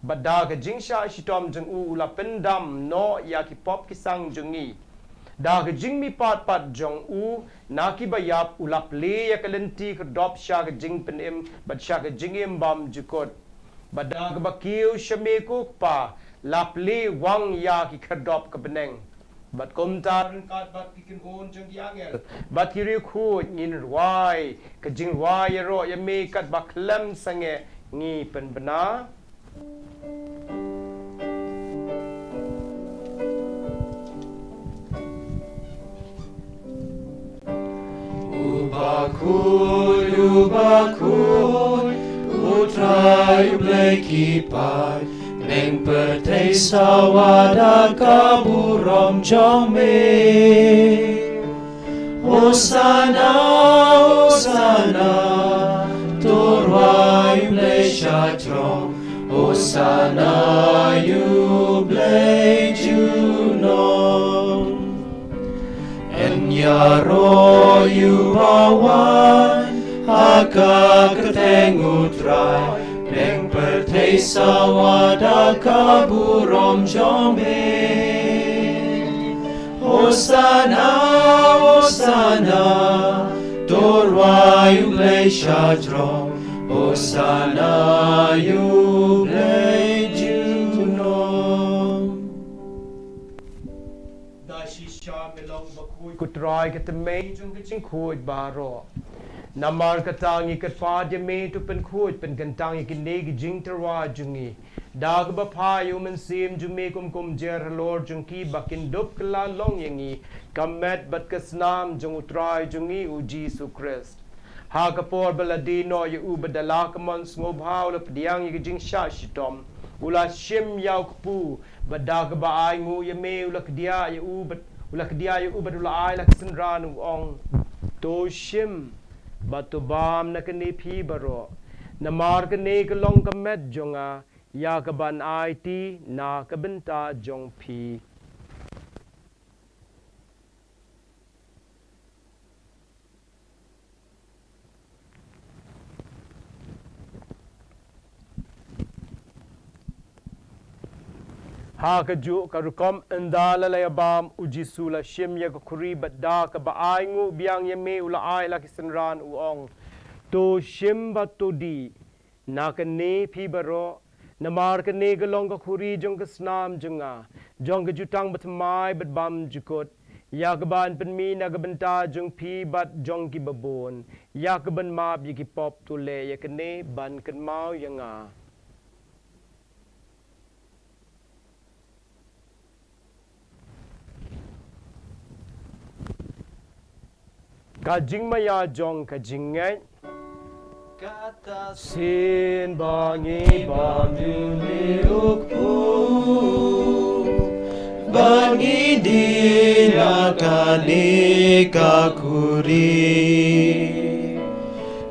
Bada ke jingsha shitom jeng ula pendam no ya ki pop ki sang jengi. Da ke jing mi pat jong na ki bayap ulap le ya ke lenti ke dop sha ke jing penim bat sha ke jingim bam jukot. Bada ke bakiu shameku pa lap le wang ya ki kedop ke beneng. Bat komtar kat bat kikin on jeng ki angel. Bat kiri khu ngin ruai ke jing ruai ya ro ya me kat baklem sange ngi pen bena. Ubakul, utrai bleki pai, neng pertei sawada kaburom jome. Hosana, Hosana, torwai ble shatrom, Hosana you ble junon. Enyaro you bawan, haka keteng utrai, neng pertei sawada kaburom jome. Hosana, Hosana, torwai ble shatrom, Hosana you ble junon. Dashi sha melong bakui kutrai ke temei jung ke jing khuj baro. Namar katangi kat fa de me tu pen khuj pen kantangi ke negi jing terwa jungi. Dag ba pha yu men sim ju me kum jer lord jung ki bakin dup kala long yangi. Kamet bat kasnam jung utrai jungi u Jesu Christ. Ha kapor baladino yu badala kamon sngop haul pdiang yi jing sha shitom. Ula shim yaw kpu badag ba ai ngu ye me ula kdia ye ula kdia ye badula ai la sinran ong to shim batu bam na kani phi baro na mar kani kalong kamet jonga ya kaban ai ti na kabenta jong phi. Ha ka ju ka rukom andala la yabam ujisu la shim ya kuri badda ka ba ai ngu biang ye me ula ai la kisanran uong to shim ba to di na ka ne phi baro na mar ka ne ga long ka kuri jong ka snam junga jong ka jutang bat mai bat bam jukot ya ka ban pen mi na ka benta jong phi bat jong ki babon ya ka ban map ye ki pop to le ya ka ne ban kan mau yanga. Kajing maya jong kajing ngay Kata sin bangi bangi liukku bangi dinakani kakuri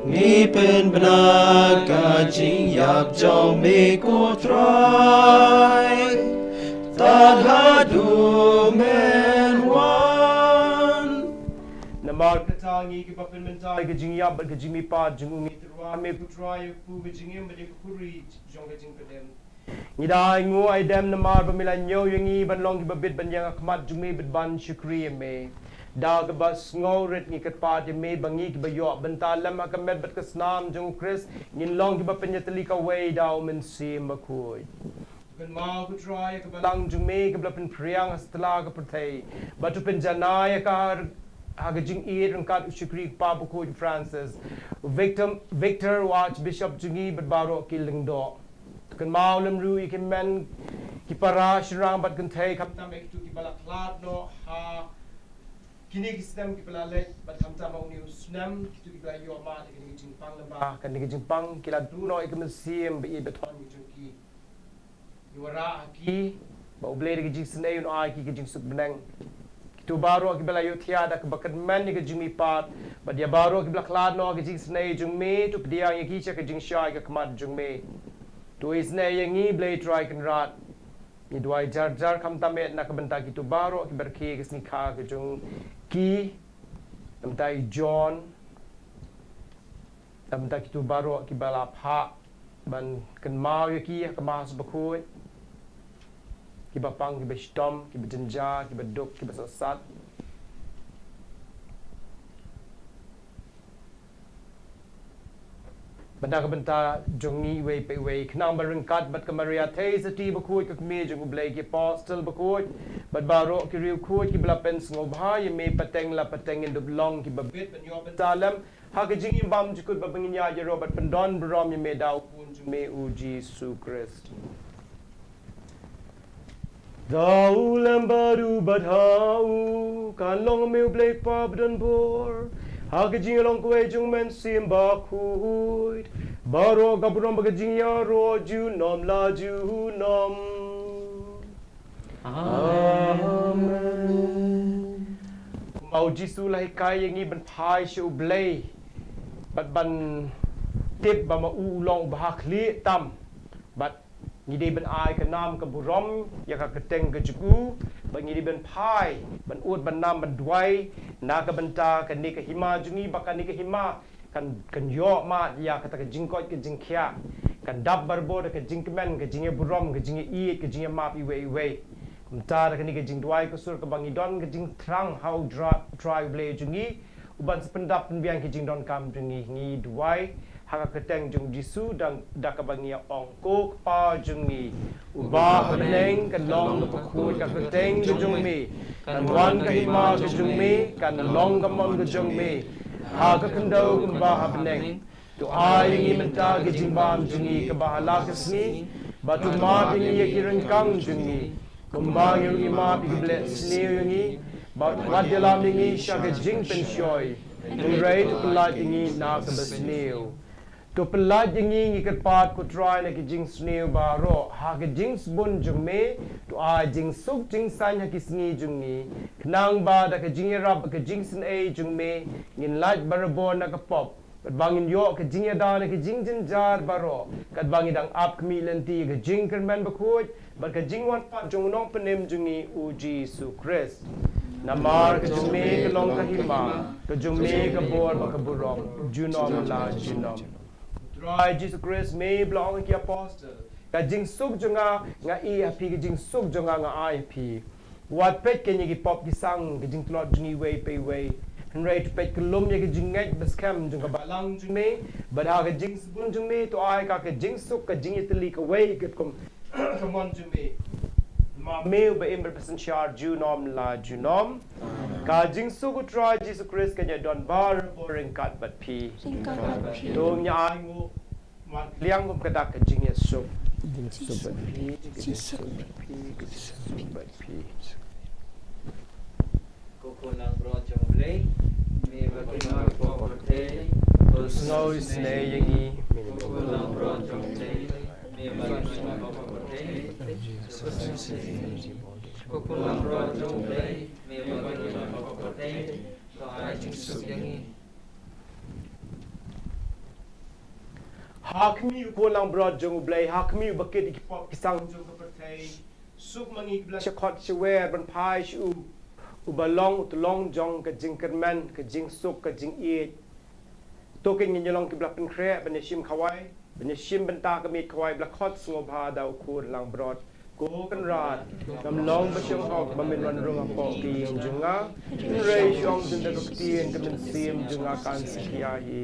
ngipen benak kajing yap jong me kotrai tadhadu men wan. Namar katangi ki papin mentai kajing yap bat kajing mi pat jong ungi terwa me putrai pu kajing yam bade kuri jong kajing pedem. Ngidai ngu ai dem namar pamila nyo yangi ban long ki babit ban yang akmat jong me bit ban shukri me. Da ka bas ngaurit ngi kat pat me bangi ki bayo benta lam akamet bat kasnam jong Chris ngin long ki bapin yatali ka way daw men sim bakui. Kan mau ku try ka balang jong me ka blapin priang astla ka pertai. Batu pen janaya ka Hagajing ear and kat shukri papu ko Francis. Victor watch Bishop Jungi but baro killing do. Kan maulam ru ikin men ki para shirang bat kan tay kam tam ek tu ki bala klat no ha kini ki snem ki bala le bat kam tam au new snem ki tu ki bala yo ma ki ni jing pang ba kan ni jing pang ki la du no ik men sim be beton ni jungi. Yuara ki ba oble ki jing snay no ai ki jing suk benang. Tu baru aki bela yo tiada ke bakat man ni ke jing mi pat ba dia baru aki bela klad no ke jing snai jung me tu dia yang ki cha ke jing shai ke kmat jung me tu isne yang ngi blay try kan rat ni duai jar kam tamet na ke benta ki tu baru aki berki ke sni kha ke jung ki amtai John tam tak itu barok ki balap hak ban kan mau ya ki ka mas bakoi ki bapang ki bestom ki bejenja ki beduk ki besasat benda ka benta jongi we pe we knang barengkat bat ka maria thei sati bakoi ka me jong blai ki apostle bakoi bat barok ki riu khoi ki bla pen ngov ha ye me pateng la pateng in dublong ki babit ban yo bentalam ha ka jing bam jukut babangin ya je robert pendon brom ye me dau kun ju me u jesu christ Dau lambaru badhau kan long meu blai pa bdan bor ha ka jing long kwe jung men sim ba khuit baro gabrom ba jing ya ro ju nom la ju nom amen mau jisu lai kai yang ni ban phai shu blai bat ban tip ba ma u long ba khli tam bat ni de ban ai ka nam ka burom ya ka keteng ka juku ba ni de ban phai ban ut ban nam ban dwai na ka banta ka ni ka hima jungi ba ka ni ka hima kan yo ma ya ka ta ka jingkot ka jingkhya kan dab barbo ka jingkmen ka jinge burom ka jinge i ka jinge map i we kumta ka ni ka jing dwai ka sur ka bangi don ka jing trang how dry ble jungi uban sependap penbiang ki jing don kam jungi ngi dwai haka keteng jung jisu dan dakabangia ongko pa jungi uba beneng kan long ka pakut ka keteng jung mi kan wan ka hima ka jung mi kan long ka mon ka jung mi haka kendau kumba beneng tu ai ngi menta ka jing bam jungi ka bahala ka sngi batu ma bingi ya kireng kang jungi kumba yung ima bi ble sni yungi bat wadalam ngi shaka jing pen shoy tu rai tu pelat ngi na ka besniu to pelat jingi ngi kat pat ko try na ki jing sneu ba ro ha ki jing bun jung me to a jing suk jing san ha ki sngi jung ni knang ba da ka jing rap ka jing sin a jung me ngin light barabo na ka pop kat bangin yo ka jing da na ki jing jin jar ba ro kat bangin dang up kmi lenti ka jing kan man ba khoj ba ka jing wan pat jung nong penem jung ni u jesu christ namar ka jung me ka long ka hima ka jung me ka bor ba ka burom junom la junom Try Jesus Christ may belong ki apostle. Ka jing suk junga nga i happy ka jing suk junga nga I happy. Wat pet ke ni pop ki sang ka jing tlot jungi way pay way. Henry to pet kulum ya ka jing ngai bas kam junga balang jung me. But ha ka jing spun jung me to I ka jing suk ka jing itali ka way ka kom come on jung me. Ma meu ba imber percent shar junom la junom. Ka jing suk try Jesus Christ ka don bar boring cut but p. Dong nya angu mat liang gum kadak ka jing ya suk. Jing suk but p. Jing suk but p. Koko lang bro jong blay me ba kina ko te Snow snay yangi. Koko lang bro jong blay me ba kina ko te Koko lang bro jong blay me ba kina ko te ko ai jing suk yangi Hakmi ko lang broad jong blay hakmi bakit ikipop kisang jong kapatay suk mangi bla shakot shwer ban pai shu ubalong utulong jong ka jing kerman ka jing suk ka jing e token ngi long ki bla pen kre ban shim khawai ban shim ban ta ka mi khawai bla khot ngo bha da kur lang broad ko kan rat nam long ba shong hok ba min wan rung ko ki junga rei shong din da ko tien ka min sim junga kan sikia hi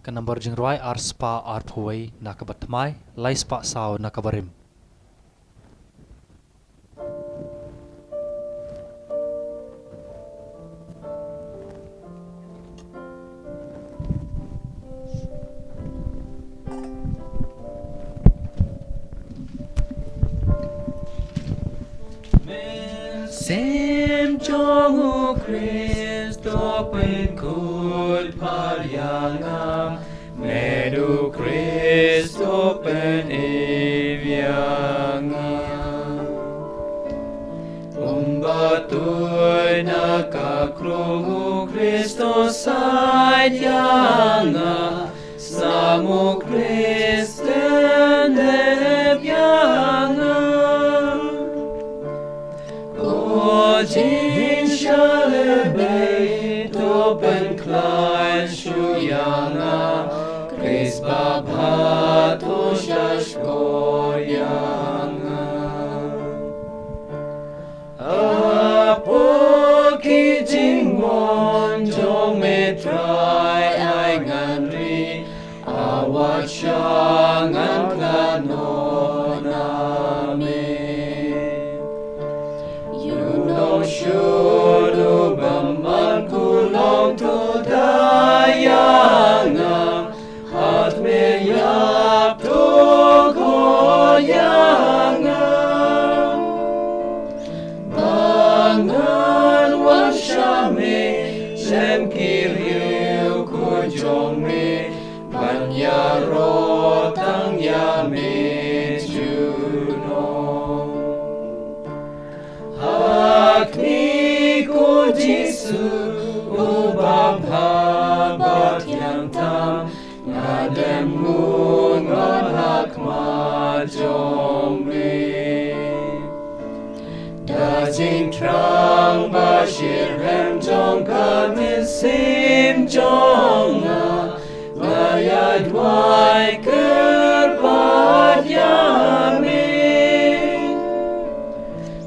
kan number jing roi ar spa ar phuai nakabat mai lai spa sao nakabarim Sim Jongu Christo pen kut paryangam Medu Christo pen evyangam Umbatoy nakakrungu Christo sadyanga Samu Christen evyangam Jin shalebe topen klein shuyanga Chris babato shashkoyanga Apoki jingwon jome try ai nganri awat shangan kanoname Shulu baman kulong tu dayangam Hat me yap tu koyangam Bangan wan shame Sem kiriu kujome Banyaro tang yame juno Akni ko Jisu ubabha batyang tam ngadem ngun ngadhak ma jombe Dajing trang bashir hem jong kamin sim jonga Ngayad wai kerpat yame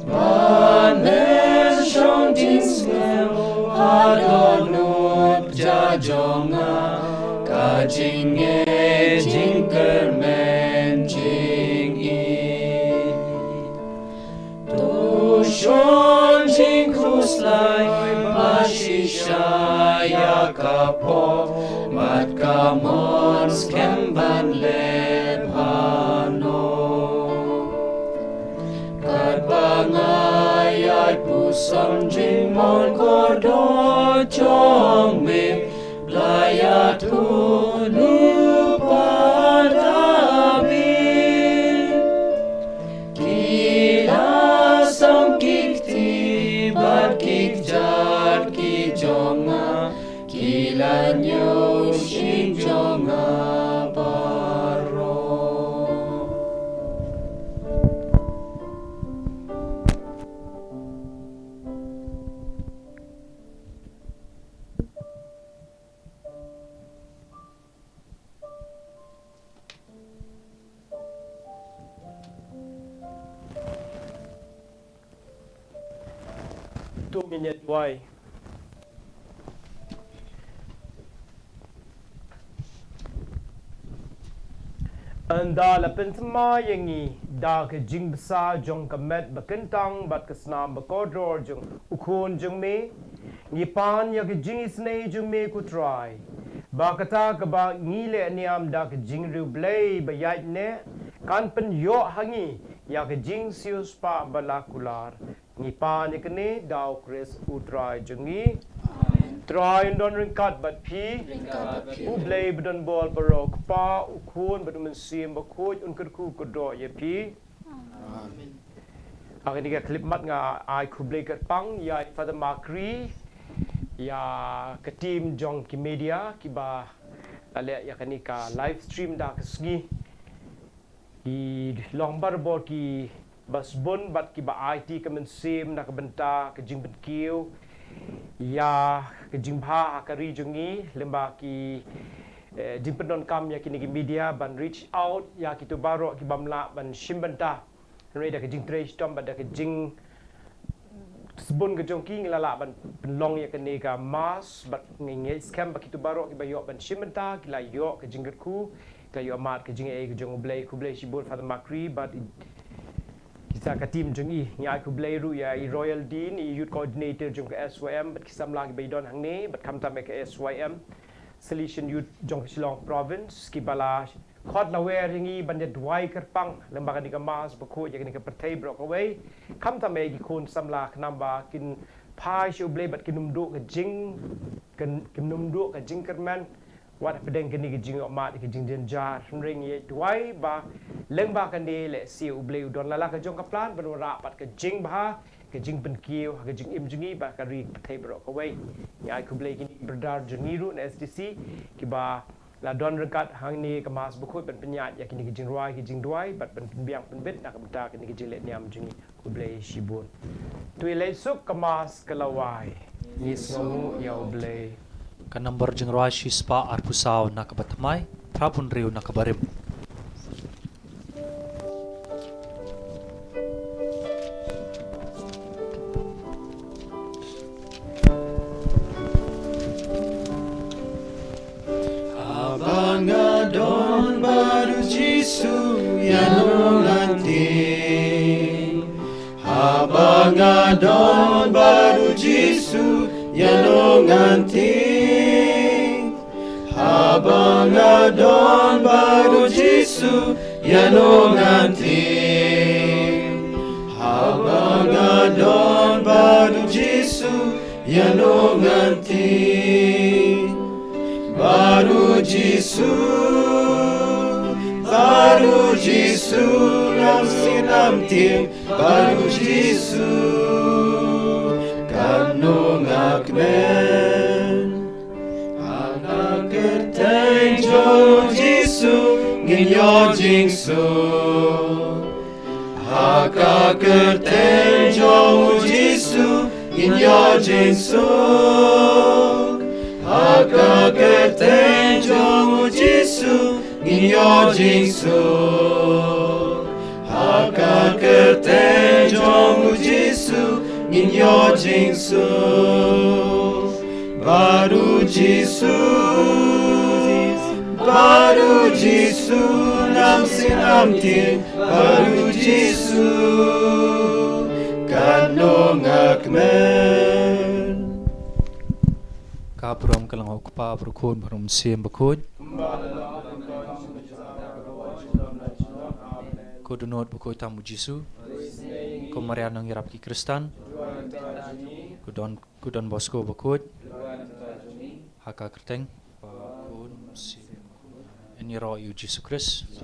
Banen shong jin smel Adonut jajonga Kajing e jing kermen jing i Tu shon jing kuslai Bashisha yakapo Mat kamon skemban lebhano Bangayat pusam jing mon kordo chong me Blayat hulu padabi Kila sam kikti bat kik jar ki jonga Kila nyo shing jonga baro Tu minit wai Anda la pentma yangi da ke jing bsa jong kamet bakentang bat kasnam bakodror jong ukon jong me ngi pan ya ke jing isne jong me ku try ba kata ka ba ngile niam da ke jing ru blay ba yait ne kan pen yo hangi ya ke jing sius pa balakular ngi pan ya ke ne daw chris utrai jongi Try and don't ringkat but pi Ublay badan bol barok pa ukun badum sim bakut unkerku kudo ye pi Akin ni klip mat nga ai kublay kat pang ya Father Makri ya ke team jong ki media ki ba ale ya kani ka live stream da kesgi di long bar bol ki basbon bat ki ba IT kamen sim na kabenta ke jing ben kiu ya ke jimbha akari jungi lemba ki jimpenon kam ya kini media ban reach out ya kitu baro ki bamla ban shimbanta reda ke jing trace tom bada ke jing sebun ke jongki ngelala ban penlong ya kene ka mas bat ngai scam bakitu barok ki bayo ban shimenta ki la yo ke jinggerku ka yo amat ke jinge ke jong blay ku blay shibul father makri but kita ka tim jongi ya ku blay ru ya i royal dean i youth coordinator jong ke SYM bat kisam lagi baydon hang ne bat kam tam ke SYM solution youth jong Shillong province ki bala khot lawer hingi banja dwai kerpang lembaga ni mas bakho ya ni ka pertai brok away kam ta me ki kun samla knamba kin pai shu ble bat kinum do ka jing kan kinum do ka jing kerman wat pedeng kini ki jing mat ki jing den jar ring ye dwai ba lemba kan de le si u ble don la ka jong ka plan ban ra pat ka jing ba ka jing ben kiu ka jing im jingi ba ka ri pertai brok away ya ku ble kini berdar jengiru na SDC ki ba la don rekat hang ni kemas bukut ben penyat ya kini kijing ruai kijing duai bat ben biang penbit nak beta kini kijing let niam jingi ku blai shibun tu le suk kemas kelawai ni songu ya blai Kan number jeng ruai shispa arpusau nak batmai prabun riu nak barim. Abangadon baru Jisu yang nanti. Abangadon baru Jisu yang nanti. Abangadon baru Jisu yang nanti. Abangadon baru Jisu yang nanti. Baru Jisu nam sinam tim baru Jisu kanung akmen anak kerten jo Jisu ngin yo jingsu haka kerten jo Jisu ngin yo jingsu haka kerten jo Jisu ngin yo jingsu haka kerten jo Jisu ngin yo jingsu baru Jisu nam sinam tim baru Jisu kanong akmen Kabrom kalang okpa berkun barum sim berkun. Kodunot berkun tamu Jisu. Komarian nang yarap ki Kristan. Kudon Bosco berkun. Haka kerteng berkun sim. Ini roh Yesus Kristus.